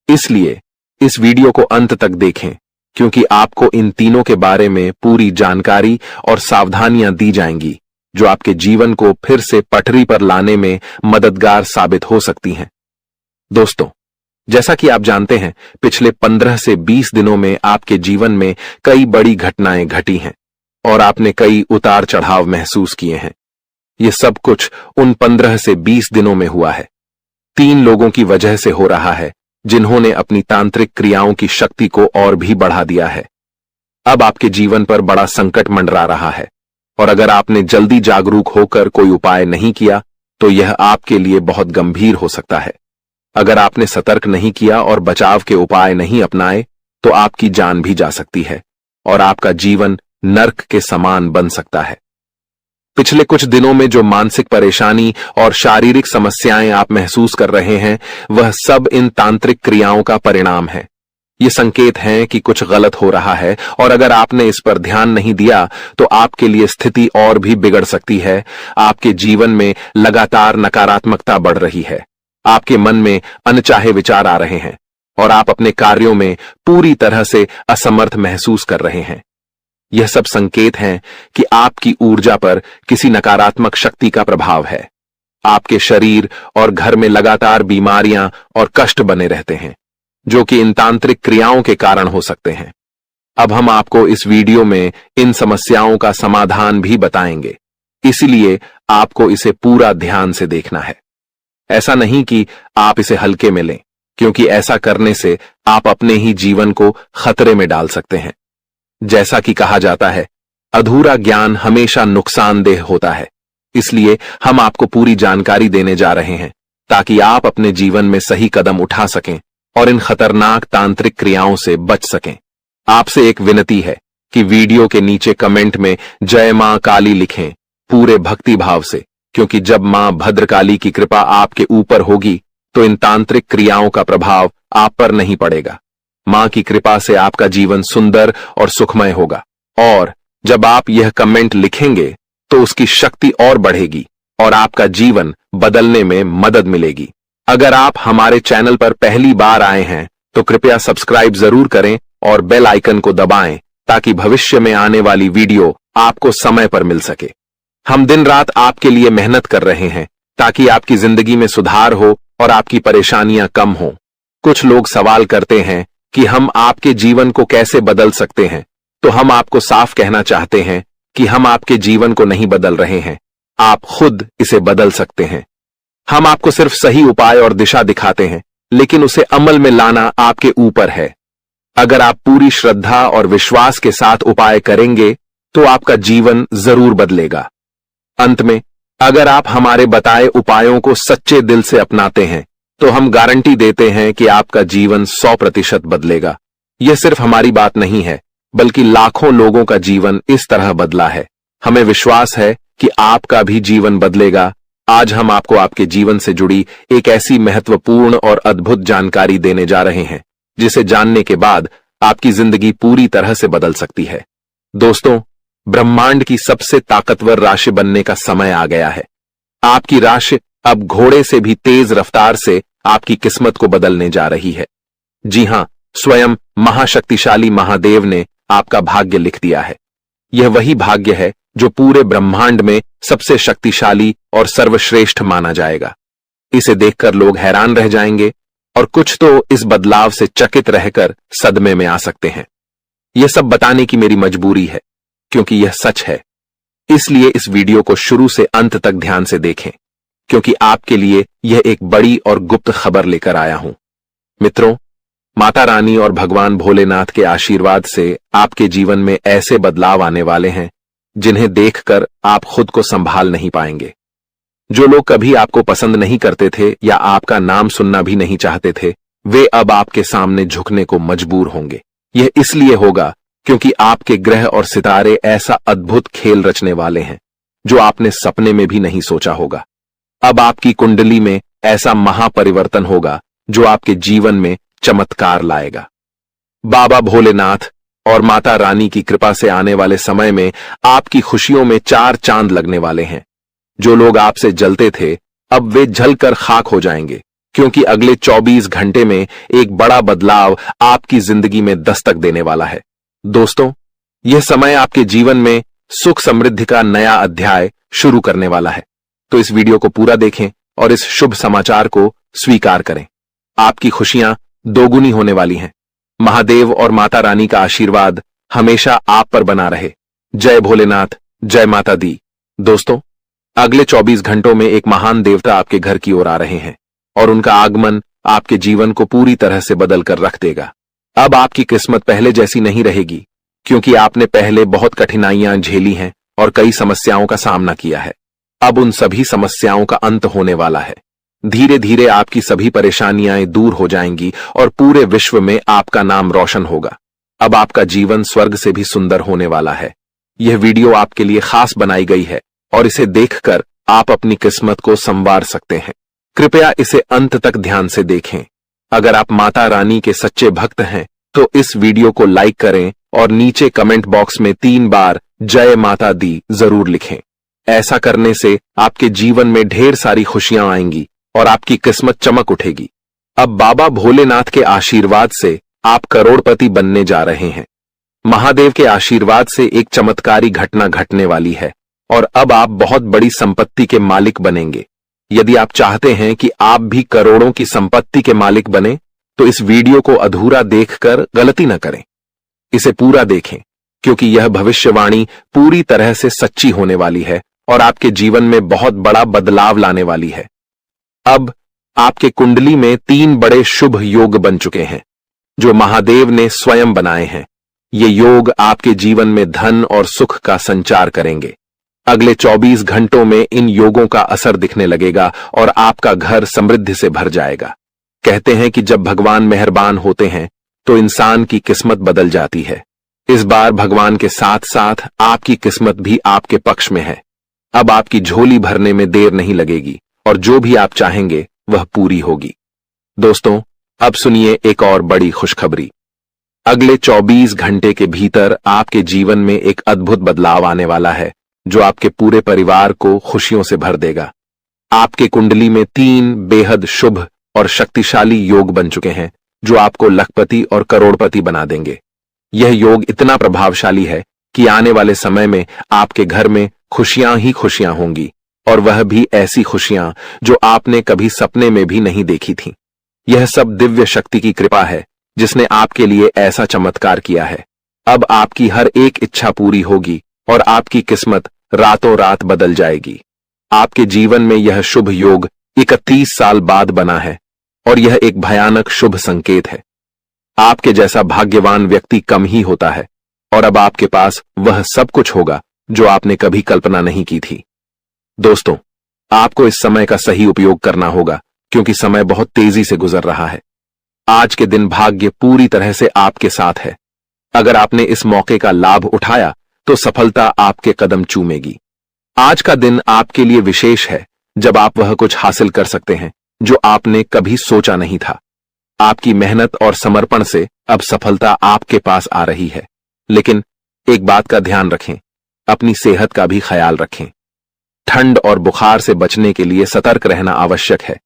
इसलिए इस वीडियो को अंत तक देखें, क्योंकि आपको इन तीनों के बारे में पूरी जानकारी और सावधानियां दी जाएंगी जो आपके जीवन को फिर से पटरी पर लाने में मददगार साबित हो सकती हैं। दोस्तों, जैसा कि आप जानते हैं, पिछले 15 से 20 दिनों में आपके जीवन में कई बड़ी घटनाएं घटी हैं और आपने कई उतार चढ़ाव महसूस किए हैं। ये सब कुछ उन 15 से 20 दिनों में हुआ है। 3 लोगों की वजह से हो रहा है जिन्होंने अपनी तांत्रिक क्रियाओं की शक्ति को और भी बढ़ा दिया है। अब आपके जीवन पर बड़ा संकट मंडरा रहा है, और अगर आपने जल्दी जागरूक होकर कोई उपाय नहीं किया तो यह आपके लिए बहुत गंभीर हो सकता है। अगर आपने सतर्क नहीं किया और बचाव के उपाय नहीं अपनाए तो आपकी जान भी जा सकती है और आपका जीवन नर्क के समान बन सकता है। पिछले कुछ दिनों में जो मानसिक परेशानी और शारीरिक समस्याएं आप महसूस कर रहे हैं, वह सब इन तांत्रिक क्रियाओं का परिणाम है। ये संकेत हैं कि कुछ गलत हो रहा है, और अगर आपने इस पर ध्यान नहीं दिया तो आपके लिए स्थिति और भी बिगड़ सकती है। आपके जीवन में लगातार नकारात्मकता बढ़ रही है, आपके मन में अनचाहे विचार आ रहे हैं और आप अपने कार्यों में पूरी तरह से असमर्थ महसूस कर रहे हैं। यह सब संकेत हैं कि आपकी ऊर्जा पर किसी नकारात्मक शक्ति का प्रभाव है। आपके शरीर और घर में लगातार बीमारियां और कष्ट बने रहते हैं, जो कि इन तांत्रिक क्रियाओं के कारण हो सकते हैं। अब हम आपको इस वीडियो में इन समस्याओं का समाधान भी बताएंगे, इसलिए आपको इसे पूरा ध्यान से देखना है। ऐसा नहीं कि आप इसे हल्के में लें, क्योंकि ऐसा करने से आप अपने ही जीवन को खतरे में डाल सकते हैं। जैसा कि कहा जाता है, अधूरा ज्ञान हमेशा नुकसानदेह होता है। इसलिए हम आपको पूरी जानकारी देने जा रहे हैं ताकि आप अपने जीवन में सही कदम उठा सकें और इन खतरनाक तांत्रिक क्रियाओं से बच सकें। आपसे एक विनती है कि वीडियो के नीचे कमेंट में जय मां काली लिखें, पूरे भक्ति भाव से, क्योंकि जब मां भद्रकाली की कृपा आपके ऊपर होगी तो इन तांत्रिक क्रियाओं का प्रभाव आप पर नहीं पड़ेगा। मां की कृपा से आपका जीवन सुंदर और सुखमय होगा, और जब आप यह कमेंट लिखेंगे तो उसकी शक्ति और बढ़ेगी और आपका जीवन बदलने में मदद मिलेगी। अगर आप हमारे चैनल पर पहली बार आए हैं तो कृपया सब्सक्राइब जरूर करें और बेल आइकन को दबाएं ताकि भविष्य में आने वाली वीडियो आपको समय पर मिल सके। हम दिन रात आपके लिए मेहनत कर रहे हैं ताकि आपकी जिंदगी में सुधार हो और आपकी परेशानियां कम हो। कुछ लोग सवाल करते हैं कि हम आपके जीवन को कैसे बदल सकते हैं, तो हम आपको साफ कहना चाहते हैं कि हम आपके जीवन को नहीं बदल रहे हैं, आप खुद इसे बदल सकते हैं। हम आपको सिर्फ सही उपाय और दिशा दिखाते हैं, लेकिन उसे अमल में लाना आपके ऊपर है। अगर आप पूरी श्रद्धा और विश्वास के साथ उपाय करेंगे तो आपका जीवन जरूर बदलेगा। अंत में, अगर आप हमारे बताए उपायों को सच्चे दिल से अपनाते हैं तो हम गारंटी देते हैं कि आपका जीवन 100% बदलेगा। यह सिर्फ हमारी बात नहीं है, बल्कि लाखों लोगों का जीवन इस तरह बदला है। हमें विश्वास है कि आपका भी जीवन बदलेगा। आज हम आपको आपके जीवन से जुड़ी एक ऐसी महत्वपूर्ण और अद्भुत जानकारी देने जा रहे हैं जिसे जानने के बाद आपकी जिंदगी पूरी तरह से बदल सकती है। दोस्तों, ब्रह्मांड की सबसे ताकतवर राशि बनने का समय आ गया है। आपकी राशि अब घोड़े से भी तेज रफ्तार से आपकी किस्मत को बदलने जा रही है। जी हां, स्वयं महाशक्तिशाली महादेव ने आपका भाग्य लिख दिया है। यह वही भाग्य है जो पूरे ब्रह्मांड में सबसे शक्तिशाली और सर्वश्रेष्ठ माना जाएगा। इसे देखकर लोग हैरान रह जाएंगे और कुछ तो इस बदलाव से चकित रहकर सदमे में आ सकते हैं। यह सब बताने की मेरी मजबूरी है, क्योंकि यह सच है। इसलिए इस वीडियो को शुरू से अंत तक ध्यान से देखें, क्योंकि आपके लिए यह एक बड़ी और गुप्त खबर लेकर आया हूं। मित्रों, माता रानी और भगवान भोलेनाथ के आशीर्वाद से आपके जीवन में ऐसे बदलाव आने वाले हैं जिन्हें देखकर आप खुद को संभाल नहीं पाएंगे। जो लोग कभी आपको पसंद नहीं करते थे या आपका नाम सुनना भी नहीं चाहते थे, वे अब आपके सामने झुकने को मजबूर होंगे। यह इसलिए होगा क्योंकि आपके ग्रह और सितारे ऐसा अद्भुत खेल रचने वाले हैं जो आपने सपने में भी नहीं सोचा होगा। अब आपकी कुंडली में ऐसा महापरिवर्तन होगा जो आपके जीवन में चमत्कार लाएगा। बाबा भोलेनाथ और माता रानी की कृपा से आने वाले समय में आपकी खुशियों में 4 चांद लगने वाले हैं। जो लोग आपसे जलते थे, अब वे जलकर खाक हो जाएंगे, क्योंकि अगले 24 घंटे में एक बड़ा बदलाव आपकी जिंदगी में दस्तक देने वाला है। दोस्तों, यह समय आपके जीवन में सुख समृद्धि का नया अध्याय शुरू करने वाला है। तो इस वीडियो को पूरा देखें और इस शुभ समाचार को स्वीकार करें। आपकी खुशियां दोगुनी होने वाली हैं। महादेव और माता रानी का आशीर्वाद हमेशा आप पर बना रहे। जय भोलेनाथ, जय माता दी। दोस्तों, अगले 24 घंटों में एक महान देवता आपके घर की ओर आ रहे हैं और उनका आगमन आपके जीवन को पूरी तरह से बदल कर रख देगा। अब आपकी किस्मत पहले जैसी नहीं रहेगी, क्योंकि आपने पहले बहुत कठिनाइयां झेली हैं और कई समस्याओं का सामना किया है। अब उन सभी समस्याओं का अंत होने वाला है। धीरे धीरे आपकी सभी परेशानियां दूर हो जाएंगी और पूरे विश्व में आपका नाम रोशन होगा। अब आपका जीवन स्वर्ग से भी सुंदर होने वाला है। यह वीडियो आपके लिए खास बनाई गई है और इसे देखकर आप अपनी किस्मत को संवार सकते हैं। कृपया इसे अंत तक ध्यान से देखें। अगर आप माता रानी के सच्चे भक्त हैं तो इस वीडियो को लाइक करें और नीचे कमेंट बॉक्स में 3 बार जय माता दी जरूर लिखें। ऐसा करने से आपके जीवन में ढेर सारी खुशियां आएंगी और आपकी किस्मत चमक उठेगी। अब बाबा भोलेनाथ के आशीर्वाद से आप करोड़पति बनने जा रहे हैं। महादेव के आशीर्वाद से एक चमत्कारी घटना घटने वाली है और अब आप बहुत बड़ी संपत्ति के मालिक बनेंगे। यदि आप चाहते हैं कि आप भी करोड़ों की संपत्ति के मालिक बने तो इस वीडियो को अधूरा देखकर गलती न करें। इसे पूरा देखें, क्योंकि यह भविष्यवाणी पूरी तरह से सच्ची होने वाली है और आपके जीवन में बहुत बड़ा बदलाव लाने वाली है। अब आपके कुंडली में 3 बड़े शुभ योग बन चुके हैं, जो महादेव ने स्वयं बनाए हैं। ये योग आपके जीवन में धन और सुख का संचार करेंगे। अगले 24 घंटों में इन योगों का असर दिखने लगेगा और आपका घर समृद्धि से भर जाएगा। कहते हैं कि जब भगवान मेहरबान होते हैं तो इंसान की किस्मत बदल जाती है। इस बार भगवान के साथ साथ आपकी किस्मत भी आपके पक्ष में है। अब आपकी झोली भरने में देर नहीं लगेगी और जो भी आप चाहेंगे वह पूरी होगी। दोस्तों, अब सुनिए एक और बड़ी खुशखबरी। अगले 24 घंटे के भीतर आपके जीवन में एक अद्भुत बदलाव आने वाला है, जो आपके पूरे परिवार को खुशियों से भर देगा। आपके कुंडली में 3 बेहद शुभ और शक्तिशाली योग बन चुके हैं, जो आपको लखपति और करोड़पति बना देंगे। यह योग इतना प्रभावशाली है कि आने वाले समय में आपके घर में खुशियां ही खुशियां होंगी, और वह भी ऐसी खुशियां जो आपने कभी सपने में भी नहीं देखी थीं। यह सब दिव्य शक्ति की कृपा है, जिसने आपके लिए ऐसा चमत्कार किया है। अब आपकी हर एक इच्छा पूरी होगी और आपकी किस्मत रातों रात बदल जाएगी। आपके जीवन में यह शुभ योग 31 साल बाद बना है और यह एक भयानक शुभ संकेत है। आपके जैसा भाग्यवान व्यक्ति कम ही होता है और अब आपके पास वह सब कुछ होगा जो आपने कभी कल्पना नहीं की थी। दोस्तों, आपको इस समय का सही उपयोग करना होगा, क्योंकि समय बहुत तेजी से गुजर रहा है। आज के दिन भाग्य पूरी तरह से आपके साथ है। अगर आपने इस मौके का लाभ उठाया तो सफलता आपके कदम चूमेगी। आज का दिन आपके लिए विशेष है, जब आप वह कुछ हासिल कर सकते हैं जो आपने कभी सोचा नहीं था। आपकी मेहनत और समर्पण से अब सफलता आपके पास आ रही है। लेकिन एक बात का ध्यान रखें, अपनी सेहत का भी ख्याल रखें। ठंड और बुखार से बचने के लिए सतर्क रहना आवश्यक है,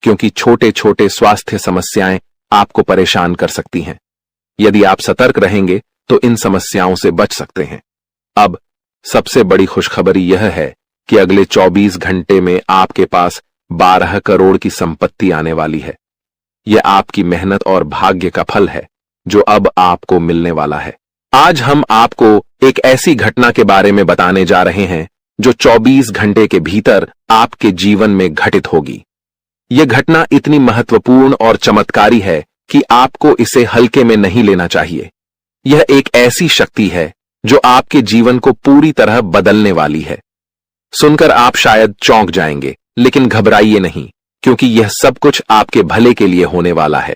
क्योंकि छोटे छोटे स्वास्थ्य समस्याएं आपको परेशान कर सकती हैं। यदि आप सतर्क रहेंगे तो इन समस्याओं से बच सकते हैं। अब सबसे बड़ी खुशखबरी यह है कि अगले 24 घंटे में आपके पास 12 करोड़ की संपत्ति आने वाली है। यह आपकी मेहनत और भाग्य का फल है, जो अब आपको मिलने वाला है। आज हम आपको एक ऐसी घटना के बारे में बताने जा रहे हैं जो 24 घंटे के भीतर आपके जीवन में घटित होगी। यह घटना इतनी महत्वपूर्ण और चमत्कारी है कि आपको इसे हल्के में नहीं लेना चाहिए। यह एक ऐसी शक्ति है जो आपके जीवन को पूरी तरह बदलने वाली है। सुनकर आप शायद चौंक जाएंगे, लेकिन घबराइए नहीं, क्योंकि यह सब कुछ आपके भले के लिए होने वाला है।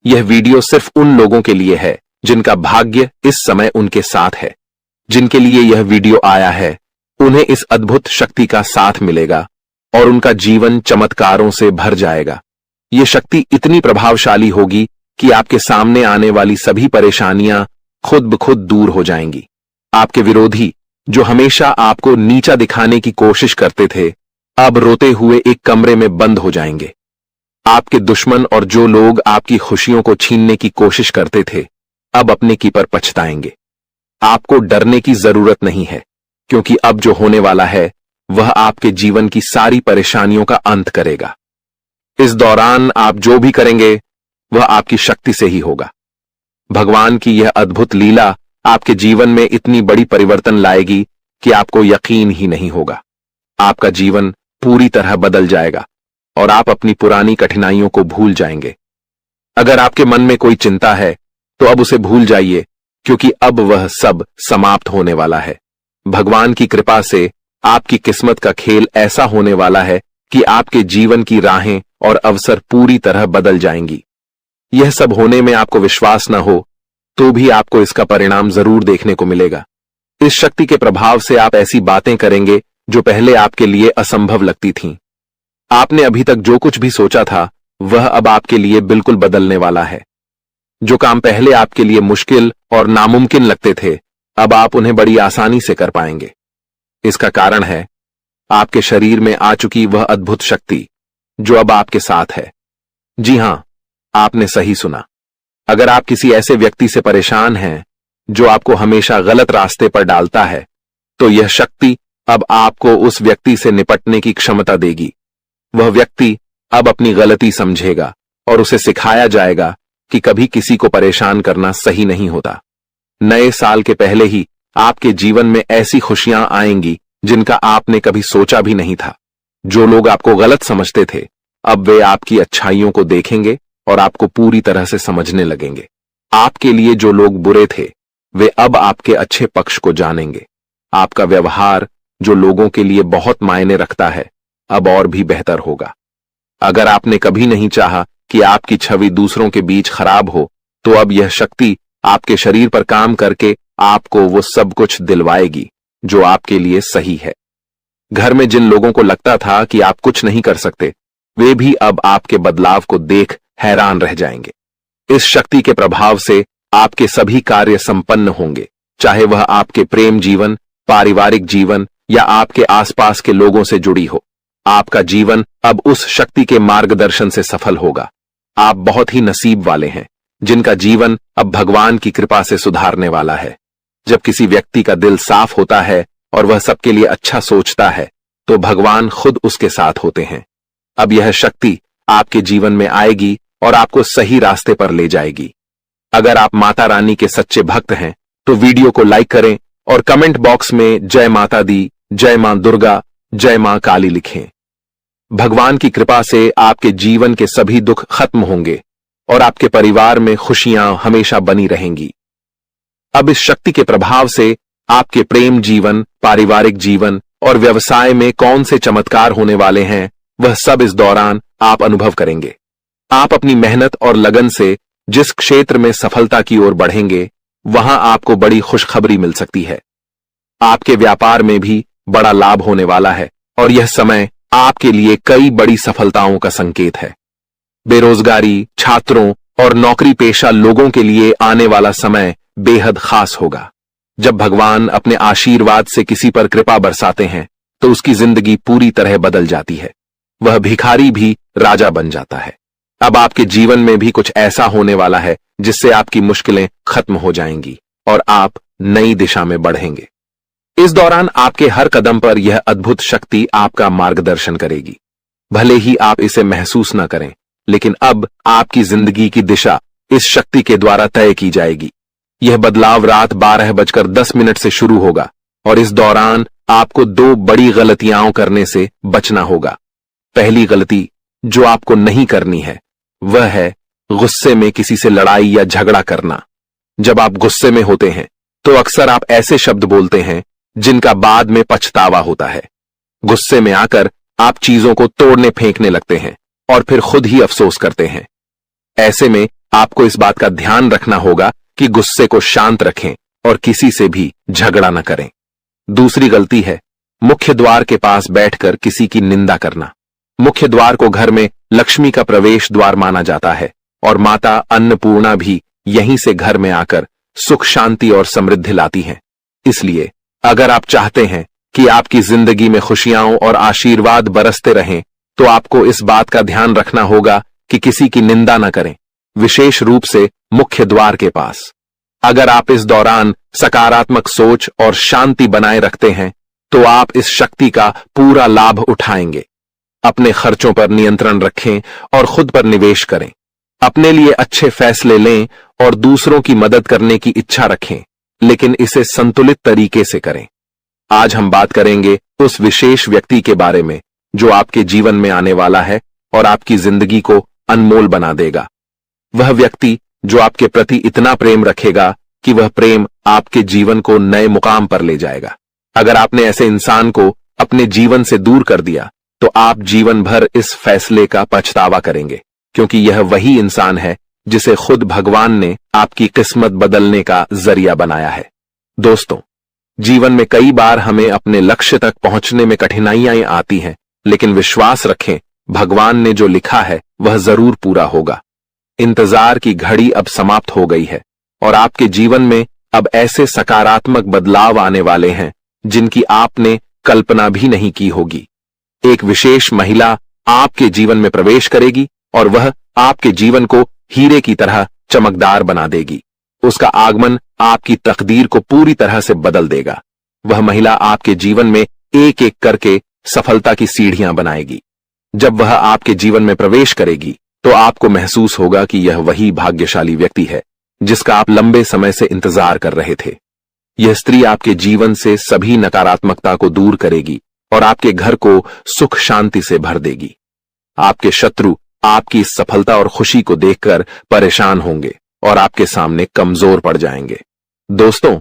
यह वीडियो सिर्फ उन लोगों के लिए है जिनका भाग्य इस समय उनके साथ है। जिनके लिए यह वीडियो आया है, उन्हें इस अद्भुत शक्ति का साथ मिलेगा और उनका जीवन चमत्कारों से भर जाएगा। यह शक्ति इतनी प्रभावशाली होगी कि आपके सामने आने वाली सभी परेशानियां खुद ब खुद दूर हो जाएंगी। आपके विरोधी, जो हमेशा आपको नीचा दिखाने की कोशिश करते थे, अब रोते हुए एक कमरे में बंद हो जाएंगे। आपके दुश्मन और जो लोग आपकी खुशियों को छीनने की कोशिश करते थे, अब अपने की पर पछताएंगे। आपको डरने की जरूरत नहीं है, क्योंकि अब जो होने वाला है वह आपके जीवन की सारी परेशानियों का अंत करेगा। इस दौरान आप जो भी करेंगे वह आपकी शक्ति से ही होगा। भगवान की यह अद्भुत लीला आपके जीवन में इतनी बड़ी परिवर्तन लाएगी कि आपको यकीन ही नहीं होगा। आपका जीवन पूरी तरह बदल जाएगा और आप अपनी पुरानी कठिनाइयों को भूल जाएंगे। अगर आपके मन में कोई चिंता है तो अब उसे भूल जाइए, क्योंकि अब वह सब समाप्त होने वाला है। भगवान की कृपा से आपकी किस्मत का खेल ऐसा होने वाला है कि आपके जीवन की राहें और अवसर पूरी तरह बदल जाएंगी। यह सब होने में आपको विश्वास न हो तो भी आपको इसका परिणाम जरूर देखने को मिलेगा। इस शक्ति के प्रभाव से आप ऐसी बातें करेंगे जो पहले आपके लिए असंभव लगती थीं। आपने अभी तक जो कुछ भी सोचा था वह अब आपके लिए बिल्कुल बदलने वाला है। जो काम पहले आपके लिए मुश्किल और नामुमकिन लगते थे, अब आप उन्हें बड़ी आसानी से कर पाएंगे। इसका कारण है आपके शरीर में आ चुकी वह अद्भुत शक्ति जो अब आपके साथ है। जी हां, आपने सही सुना। अगर आप किसी ऐसे व्यक्ति से परेशान हैं जो आपको हमेशा गलत रास्ते पर डालता है, तो यह शक्ति अब आपको उस व्यक्ति से निपटने की क्षमता देगी। वह व्यक्ति अब अपनी गलती समझेगा और उसे सिखाया जाएगा कि कभी किसी को परेशान करना सही नहीं होता। नए साल के पहले ही आपके जीवन में ऐसी खुशियां आएंगी जिनका आपने कभी सोचा भी नहीं था। जो लोग आपको गलत समझते थे, अब वे आपकी अच्छाइयों को देखेंगे और आपको पूरी तरह से समझने लगेंगे। आपके लिए जो लोग बुरे थे, वे अब आपके अच्छे पक्ष को जानेंगे। आपका व्यवहार जो लोगों के लिए बहुत मायने रखता है, अब और भी बेहतर होगा। अगर आपने कभी नहीं चाहा कि आपकी छवि दूसरों के बीच खराब हो, तो अब यह शक्ति आपके शरीर पर काम करके आपको वो सब कुछ दिलवाएगी जो आपके लिए सही है। घर में जिन लोगों को लगता था कि आप कुछ नहीं कर सकते, वे भी अब आपके बदलाव को देख हैरान रह जाएंगे। इस शक्ति के प्रभाव से आपके सभी कार्य संपन्न होंगे, चाहे वह आपके प्रेम जीवन, पारिवारिक जीवन या आपके आसपास के लोगों से जुड़ी हो। आपका जीवन अब उस शक्ति के मार्गदर्शन से सफल होगा। आप बहुत ही नसीब वाले हैं जिनका जीवन अब भगवान की कृपा से सुधारने वाला है। जब किसी व्यक्ति का दिल साफ होता है और वह सबके लिए अच्छा सोचता है, तो भगवान खुद उसके साथ होते हैं। अब यह शक्ति आपके जीवन में आएगी और आपको सही रास्ते पर ले जाएगी। अगर आप माता रानी के सच्चे भक्त हैं तो वीडियो को लाइक करें और कमेंट बॉक्स में जय माता दी, जय मां दुर्गा, जय मां काली लिखें। भगवान की कृपा से आपके जीवन के सभी दुख खत्म होंगे और आपके परिवार में खुशियां हमेशा बनी रहेंगी। अब इस शक्ति के प्रभाव से आपके प्रेम जीवन, पारिवारिक जीवन और व्यवसाय में कौन से चमत्कार होने वाले हैं, वह सब इस दौरान आप अनुभव करेंगे। आप अपनी मेहनत और लगन से जिस क्षेत्र में सफलता की ओर बढ़ेंगे, वहां आपको बड़ी खुशखबरी मिल सकती है। आपके व्यापार में भी बड़ा लाभ होने वाला है और यह समय आपके लिए कई बड़ी सफलताओं का संकेत है। बेरोजगारी, छात्रों और नौकरी पेशा लोगों के लिए आने वाला समय बेहद खास होगा। जब भगवान अपने आशीर्वाद से किसी पर कृपा बरसाते हैं, तो उसकी जिंदगी पूरी तरह बदल जाती है। वह भिखारी भी राजा बन जाता है। अब आपके जीवन में भी कुछ ऐसा होने वाला है जिससे आपकी मुश्किलें खत्म हो जाएंगी और आप नई दिशा में बढ़ेंगे। इस दौरान आपके हर कदम पर यह अद्भुत शक्ति आपका मार्गदर्शन करेगी। भले ही आप इसे महसूस न करें, लेकिन अब आपकी जिंदगी की दिशा इस शक्ति के द्वारा तय की जाएगी। यह बदलाव रात 12:10 से शुरू होगा और इस दौरान आपको 2 बड़ी गलतियां करने से बचना होगा। पहली गलती जो आपको नहीं करनी है, वह है गुस्से में किसी से लड़ाई या झगड़ा करना। जब आप गुस्से में होते हैं तो अक्सर आप ऐसे शब्द बोलते हैं जिनका बाद में पछतावा होता है। गुस्से में आकर आप चीजों को तोड़ने फेंकने लगते हैं और फिर खुद ही अफसोस करते हैं। ऐसे में आपको इस बात का ध्यान रखना होगा कि गुस्से को शांत रखें और किसी से भी झगड़ा न करें। दूसरी गलती है मुख्य द्वार के पास बैठकर किसी की निंदा करना। मुख्य द्वार को घर में लक्ष्मी का प्रवेश द्वार माना जाता है और माता अन्नपूर्णा भी यहीं से घर में आकर सुख, शांति और समृद्धि लाती हैं। इसलिए अगर आप चाहते हैं कि आपकी जिंदगी में खुशियां और आशीर्वाद बरसते रहें, तो आपको इस बात का ध्यान रखना होगा कि किसी की निंदा न करें, विशेष रूप से मुख्य द्वार के पास। अगर आप इस दौरान सकारात्मक सोच और शांति बनाए रखते हैं, तो आप इस शक्ति का पूरा लाभ उठाएंगे। अपने खर्चों पर नियंत्रण रखें और खुद पर निवेश करें। अपने लिए अच्छे फैसले लें और दूसरों की मदद करने की इच्छा रखें, लेकिन इसे संतुलित तरीके से करें। आज हम बात करेंगे उस विशेष व्यक्ति के बारे में जो आपके जीवन में आने वाला है और आपकी जिंदगी को अनमोल बना देगा। वह व्यक्ति जो आपके प्रति इतना प्रेम रखेगा कि वह प्रेम आपके जीवन को नए मुकाम पर ले जाएगा। अगर आपने ऐसे इंसान को अपने जीवन से दूर कर दिया तो आप जीवन भर इस फैसले का पछतावा करेंगे, क्योंकि यह वही इंसान है जिसे खुद भगवान ने आपकी किस्मत बदलने का जरिया बनाया है। दोस्तों, जीवन में कई बार हमें अपने लक्ष्य तक पहुंचने में कठिनाइयां आती हैं, लेकिन विश्वास रखें, भगवान ने जो लिखा है वह जरूर पूरा होगा। इंतजार की घड़ी अब समाप्त हो गई है और आपके जीवन में अब ऐसे सकारात्मक बदलाव आने वाले हैं जिनकी आपने कल्पना भी नहीं की होगी। एक विशेष महिला आपके जीवन में प्रवेश करेगी और वह आपके जीवन को हीरे की तरह चमकदार बना देगी। उसका आगमन आपकी तकदीर को पूरी तरह से बदल देगा। वह महिला आपके जीवन में एक एक करके सफलता की सीढ़ियां बनाएगी। जब वह आपके जीवन में प्रवेश करेगी तो आपको महसूस होगा कि यह वही भाग्यशाली व्यक्ति है जिसका आप लंबे समय से इंतजार कर रहे थे। यह स्त्री आपके जीवन से सभी नकारात्मकता को दूर करेगी और आपके घर को सुख शांति से भर देगी। आपके शत्रु आपकी इस सफलता और खुशी को देखकर परेशान होंगे और आपके सामने कमजोर पड़ जाएंगे। दोस्तों,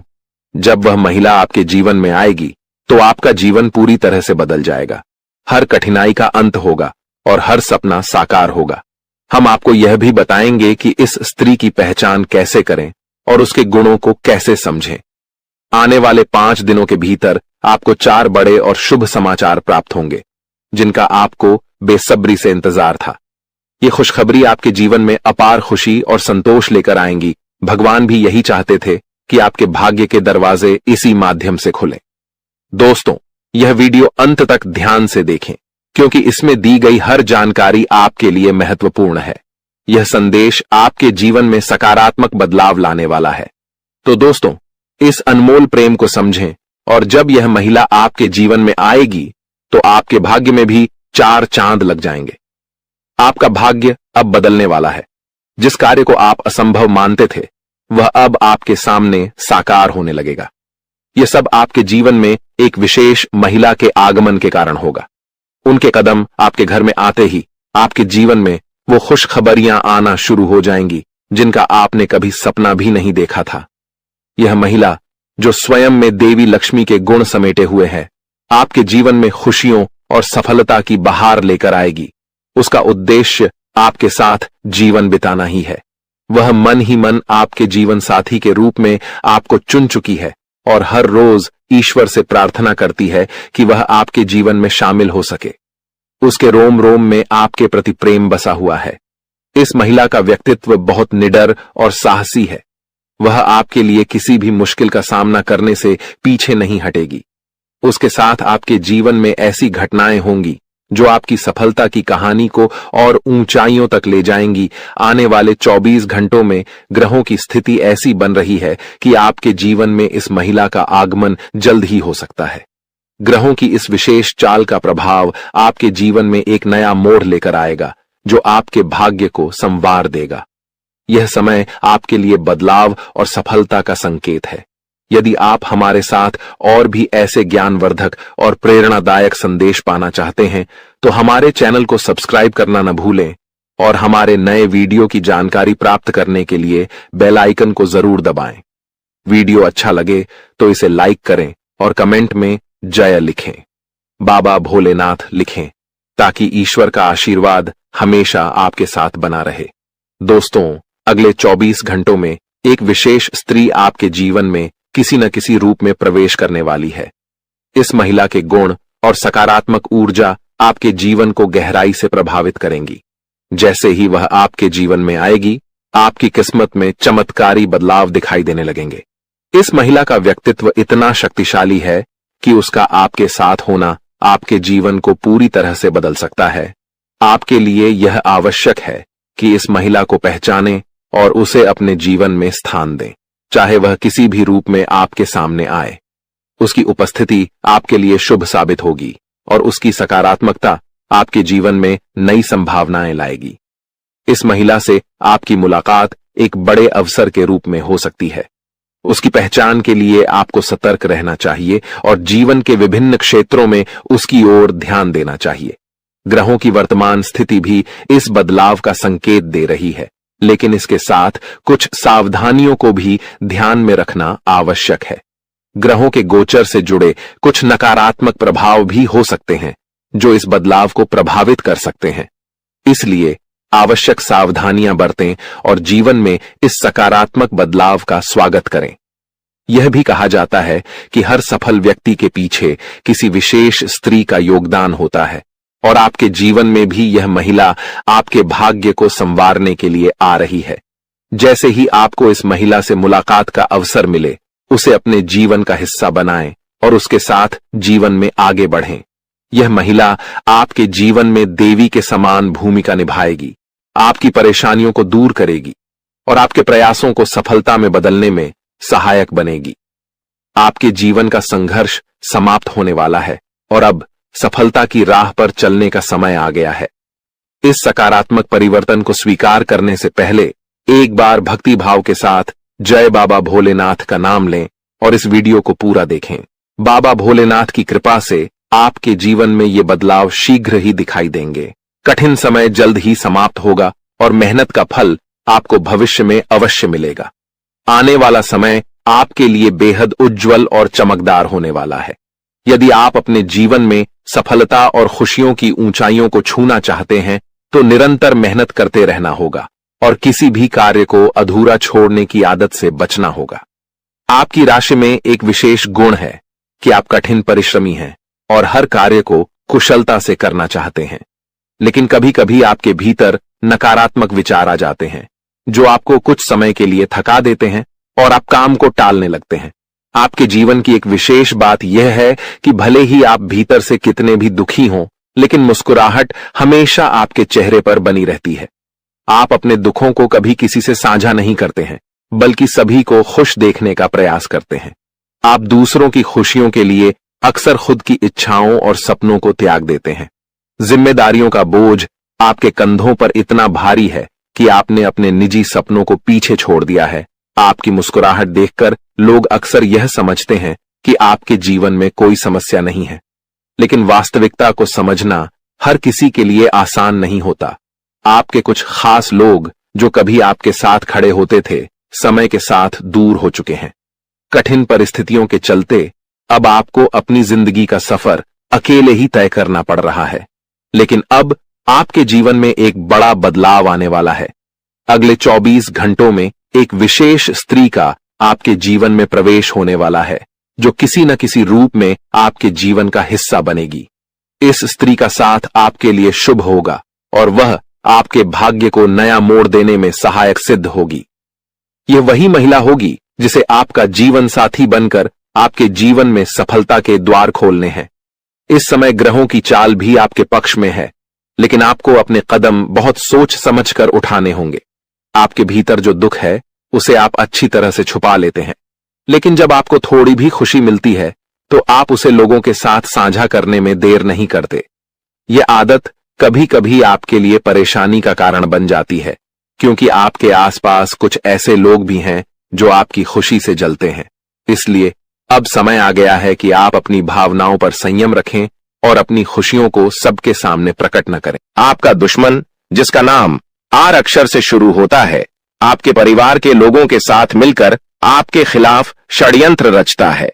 जब वह महिला आपके जीवन में आएगी तो आपका जीवन पूरी तरह से बदल जाएगा। हर कठिनाई का अंत होगा और हर सपना साकार होगा। हम आपको यह भी बताएंगे कि इस स्त्री की पहचान कैसे करें और उसके गुणों को कैसे समझें। आने वाले 5 दिनों के भीतर आपको 4 बड़े और शुभ समाचार प्राप्त होंगे जिनका आपको बेसब्री से इंतजार था। ये खुशखबरी आपके जीवन में अपार खुशी और संतोष लेकर आएंगी। भगवान भी यही चाहते थे कि आपके भाग्य के दरवाजे इसी माध्यम से खुलें। दोस्तों, यह वीडियो अंत तक ध्यान से देखें, क्योंकि इसमें दी गई हर जानकारी आपके लिए महत्वपूर्ण है। यह संदेश आपके जीवन में सकारात्मक बदलाव लाने वाला है। तो दोस्तों, इस अनमोल प्रेम को समझें और जब यह महिला आपके जीवन में आएगी तो आपके भाग्य में भी 4 चांद लग जाएंगे। आपका भाग्य अब बदलने वाला है। जिस कार्य को आप असंभव मानते थे वह अब आपके सामने साकार होने लगेगा। यह सब आपके जीवन में एक विशेष महिला के आगमन के कारण होगा। उनके कदम आपके घर में आते ही आपके जीवन में वो खुशखबरियां आना शुरू हो जाएंगी जिनका आपने कभी सपना भी नहीं देखा था। यह महिला जो स्वयं में देवी लक्ष्मी के गुण समेटे हुए है, आपके जीवन में खुशियों और सफलता की बहार लेकर आएगी। उसका उद्देश्य आपके साथ जीवन बिताना ही है। वह मन ही मन आपके जीवन साथी के रूप में आपको चुन चुकी है और हर रोज ईश्वर से प्रार्थना करती है कि वह आपके जीवन में शामिल हो सके। उसके रोम रोम में आपके प्रति प्रेम बसा हुआ है। इस महिला का व्यक्तित्व बहुत निडर और साहसी है। वह आपके लिए किसी भी मुश्किल का सामना करने से पीछे नहीं हटेगी। उसके साथ आपके जीवन में ऐसी घटनाएं होंगी जो आपकी सफलता की कहानी को और ऊंचाइयों तक ले जाएंगी। आने वाले 24 घंटों में ग्रहों की स्थिति ऐसी बन रही है कि आपके जीवन में इस महिला का आगमन जल्द ही हो सकता है। ग्रहों की इस विशेष चाल का प्रभाव आपके जीवन में एक नया मोड़ लेकर आएगा जो आपके भाग्य को संवार देगा। यह समय आपके लिए बदलाव और सफलता का संकेत है। यदि आप हमारे साथ और भी ऐसे ज्ञानवर्धक और प्रेरणादायक संदेश पाना चाहते हैं तो हमारे चैनल को सब्सक्राइब करना न भूलें और हमारे नए वीडियो की जानकारी प्राप्त करने के लिए बेल आइकन को जरूर दबाएं। वीडियो अच्छा लगे तो इसे लाइक करें और कमेंट में जय लिखें, बाबा भोलेनाथ लिखें, ताकि ईश्वर का आशीर्वाद हमेशा आपके साथ बना रहे। दोस्तों, अगले 24 घंटों में एक विशेष स्त्री आपके जीवन में किसी न किसी रूप में प्रवेश करने वाली है। इस महिला के गुण और सकारात्मक ऊर्जा आपके जीवन को गहराई से प्रभावित करेंगी। जैसे ही वह आपके जीवन में आएगी, आपकी किस्मत में चमत्कारी बदलाव दिखाई देने लगेंगे। इस महिला का व्यक्तित्व इतना शक्तिशाली है कि उसका आपके साथ होना आपके जीवन को पूरी तरह से बदल सकता है। आपके लिए यह आवश्यक है कि इस महिला को पहचानें और उसे अपने जीवन में स्थान दें, चाहे वह किसी भी रूप में आपके सामने आए। उसकी उपस्थिति आपके लिए शुभ साबित होगी और उसकी सकारात्मकता आपके जीवन में नई संभावनाएं लाएगी। इस महिला से आपकी मुलाकात एक बड़े अवसर के रूप में हो सकती है। उसकी पहचान के लिए आपको सतर्क रहना चाहिए और जीवन के विभिन्न क्षेत्रों में उसकी ओर ध्यान देना चाहिए। ग्रहों की वर्तमान स्थिति भी इस बदलाव का संकेत दे रही है, लेकिन इसके साथ कुछ सावधानियों को भी ध्यान में रखना आवश्यक है। ग्रहों के गोचर से जुड़े कुछ नकारात्मक प्रभाव भी हो सकते हैं जो इस बदलाव को प्रभावित कर सकते हैं। इसलिए आवश्यक सावधानियां बरतें और जीवन में इस सकारात्मक बदलाव का स्वागत करें। यह भी कहा जाता है कि हर सफल व्यक्ति के पीछे किसी विशेष स्त्री का योगदान होता है और आपके जीवन में भी यह महिला आपके भाग्य को संवारने के लिए आ रही है। जैसे ही आपको इस महिला से मुलाकात का अवसर मिले, उसे अपने जीवन का हिस्सा बनाएं और उसके साथ जीवन में आगे बढ़ें। यह महिला आपके जीवन में देवी के समान भूमिका निभाएगी, आपकी परेशानियों को दूर करेगी और आपके प्रयासों को सफलता में बदलने में सहायक बनेगी। आपके जीवन का संघर्ष समाप्त होने वाला है और अब सफलता की राह पर चलने का समय आ गया है। इस सकारात्मक परिवर्तन को स्वीकार करने से पहले एक बार भक्ति भाव के साथ जय बाबा भोलेनाथ का नाम लें और इस वीडियो को पूरा देखें। बाबा भोलेनाथ की कृपा से आपके जीवन में ये बदलाव शीघ्र ही दिखाई देंगे। कठिन समय जल्द ही समाप्त होगा और मेहनत का फल आपको भविष्य में अवश्य मिलेगा। आने वाला समय आपके लिए बेहद उज्जवल और चमकदार होने वाला है। यदि आप अपने जीवन में सफलता और खुशियों की ऊंचाइयों को छूना चाहते हैं तो निरंतर मेहनत करते रहना होगा और किसी भी कार्य को अधूरा छोड़ने की आदत से बचना होगा। आपकी राशि में एक विशेष गुण है कि आप कठिन परिश्रमी हैं और हर कार्य को कुशलता से करना चाहते हैं, लेकिन कभी कभी आपके भीतर नकारात्मक विचार आ जाते हैं जो आपको कुछ समय के लिए थका देते हैं और आप काम को टालने लगते हैं। आपके जीवन की एक विशेष बात यह है कि भले ही आप भीतर से कितने भी दुखी हों, लेकिन मुस्कुराहट हमेशा आपके चेहरे पर बनी रहती है। आप अपने दुखों को कभी किसी से साझा नहीं करते हैं, बल्कि सभी को खुश देखने का प्रयास करते हैं। आप दूसरों की खुशियों के लिए अक्सर खुद की इच्छाओं और सपनों को त्याग देते हैं। जिम्मेदारियों का बोझ आपके कंधों पर इतना भारी है कि आपने अपने निजी सपनों को पीछे छोड़ दिया है। आपकी मुस्कुराहट देखकर लोग अक्सर यह समझते हैं कि आपके जीवन में कोई समस्या नहीं है, लेकिन वास्तविकता को समझना हर किसी के लिए आसान नहीं होता। आपके कुछ खास लोग जो कभी आपके साथ खड़े होते थे, समय के साथ दूर हो चुके हैं। कठिन परिस्थितियों के चलते अब आपको अपनी जिंदगी का सफर अकेले ही तय करना पड़ रहा है, लेकिन अब आपके जीवन में एक बड़ा बदलाव आने वाला है। अगले 24 घंटों में एक विशेष स्त्री का आपके जीवन में प्रवेश होने वाला है जो किसी न किसी रूप में आपके जीवन का हिस्सा बनेगी। इस स्त्री का साथ आपके लिए शुभ होगा और वह आपके भाग्य को नया मोड़ देने में सहायक सिद्ध होगी। यह वही महिला होगी जिसे आपका जीवन साथी बनकर आपके जीवन में सफलता के द्वार खोलने हैं। इस समय ग्रहों की चाल भी आपके पक्ष में है, लेकिन आपको अपने कदम बहुत सोच समझकर उठाने होंगे। आपके भीतर जो दुख है उसे आप अच्छी तरह से छुपा लेते हैं, लेकिन जब आपको थोड़ी भी खुशी मिलती है तो आप उसे लोगों के साथ साझा करने में देर नहीं करते। यह आदत कभी कभी आपके लिए परेशानी का कारण बन जाती है, क्योंकि आपके आसपास कुछ ऐसे लोग भी हैं जो आपकी खुशी से जलते हैं। इसलिए अब समय आ गया है कि आप अपनी भावनाओं पर संयम रखें और अपनी खुशियों को सबके सामने प्रकट न करें। आपका दुश्मन, जिसका नाम आर अक्षर से शुरू होता है, आपके परिवार के लोगों के साथ मिलकर आपके खिलाफ षड्यंत्र रचता है।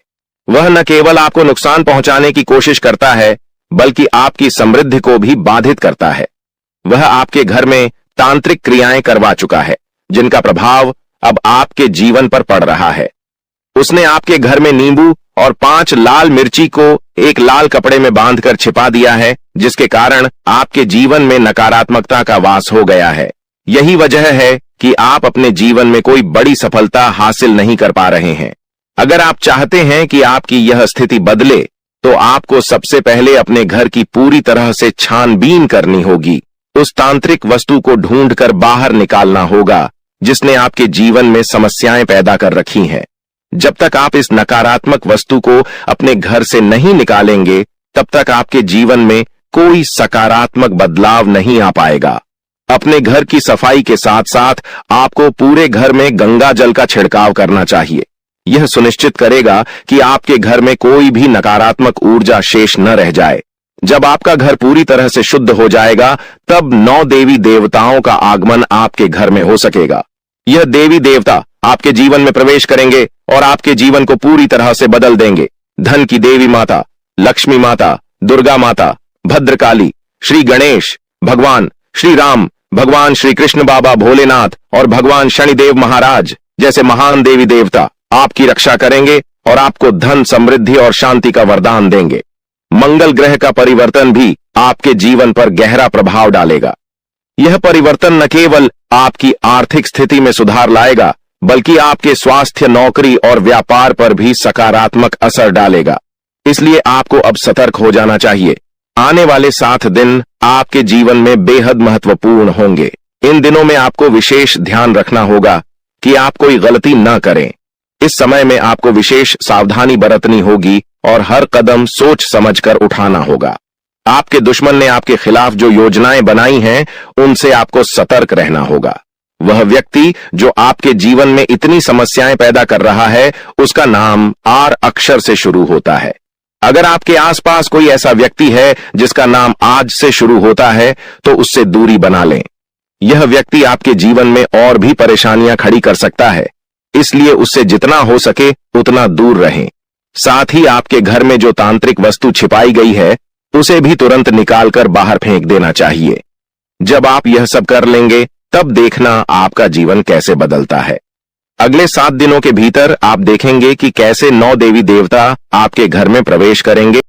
वह न केवल आपको नुकसान पहुंचाने की कोशिश करता है, बल्कि आपकी समृद्धि को भी बाधित करता है। वह आपके घर में तांत्रिक क्रियाएं करवा चुका है, जिनका प्रभाव अब आपके जीवन पर पड़ रहा है। उसने आपके घर में नींबू और 5 लाल मिर्ची को एक लाल कपड़े में बांधकर छिपा दिया है, जिसके कारण आपके जीवन में नकारात्मकता का वास हो गया है। यही वजह है कि आप अपने जीवन में कोई बड़ी सफलता हासिल नहीं कर पा रहे हैं। अगर आप चाहते हैं कि आपकी यह स्थिति बदले, तो आपको सबसे पहले अपने घर की पूरी तरह से छानबीन करनी होगी। उस तांत्रिक वस्तु को ढूंढकर बाहर निकालना होगा जिसने आपके जीवन में समस्याएं पैदा कर रखी हैं। जब तक आप इस नकारात्मक वस्तु को अपने घर से नहीं निकालेंगे, तब तक आपके जीवन में कोई सकारात्मक बदलाव नहीं आ पाएगा। अपने घर की सफाई के साथ साथ आपको पूरे घर में गंगा जल का छिड़काव करना चाहिए। यह सुनिश्चित करेगा कि आपके घर में कोई भी नकारात्मक ऊर्जा शेष न रह जाए। जब आपका घर पूरी तरह से शुद्ध हो जाएगा तब 9 देवी देवताओं का आगमन आपके घर में हो सकेगा। यह देवी देवता आपके जीवन में प्रवेश करेंगे और आपके जीवन को पूरी तरह से बदल देंगे। धन की देवी माता, लक्ष्मी माता, दुर्गा माता, भद्रकाली, श्री गणेश, भगवान श्री राम, भगवान श्री कृष्ण बाबा भोलेनाथ और भगवान शनिदेव महाराज जैसे महान देवी देवता आपकी रक्षा करेंगे और आपको धन, समृद्धि और शांति का वरदान देंगे। मंगल ग्रह का परिवर्तन भी आपके जीवन पर गहरा प्रभाव डालेगा। यह परिवर्तन न केवल आपकी आर्थिक स्थिति में सुधार लाएगा बल्कि आपके स्वास्थ्य, नौकरी और व्यापार पर भी सकारात्मक असर डालेगा। इसलिए आपको अब सतर्क हो जाना चाहिए। आने वाले 7 दिन आपके जीवन में बेहद महत्वपूर्ण होंगे। इन दिनों में आपको विशेष ध्यान रखना होगा कि आप कोई गलती न करें। इस समय में आपको विशेष सावधानी बरतनी होगी और हर कदम सोच समझकर उठाना होगा। आपके दुश्मन ने आपके खिलाफ जो योजनाएं बनाई हैं, उनसे आपको सतर्क रहना होगा। वह व्यक्ति जो आपके जीवन में इतनी समस्याएं पैदा कर रहा है, उसका नाम आर अक्षर से शुरू होता है। अगर आपके आसपास कोई ऐसा व्यक्ति है जिसका नाम आज से शुरू होता है, तो उससे दूरी बना लें। यह व्यक्ति आपके जीवन में और भी परेशानियां खड़ी कर सकता है, इसलिए उससे जितना हो सके उतना दूर रहें। साथ ही आपके घर में जो तांत्रिक वस्तु छिपाई गई है, उसे भी तुरंत निकालकर बाहर फेंक देना चाहिए। जब आप यह सब कर लेंगे, तब देखना आपका जीवन कैसे बदलता है। अगले 7 दिनों के भीतर आप देखेंगे कि कैसे 9 देवी देवता आपके घर में प्रवेश करेंगे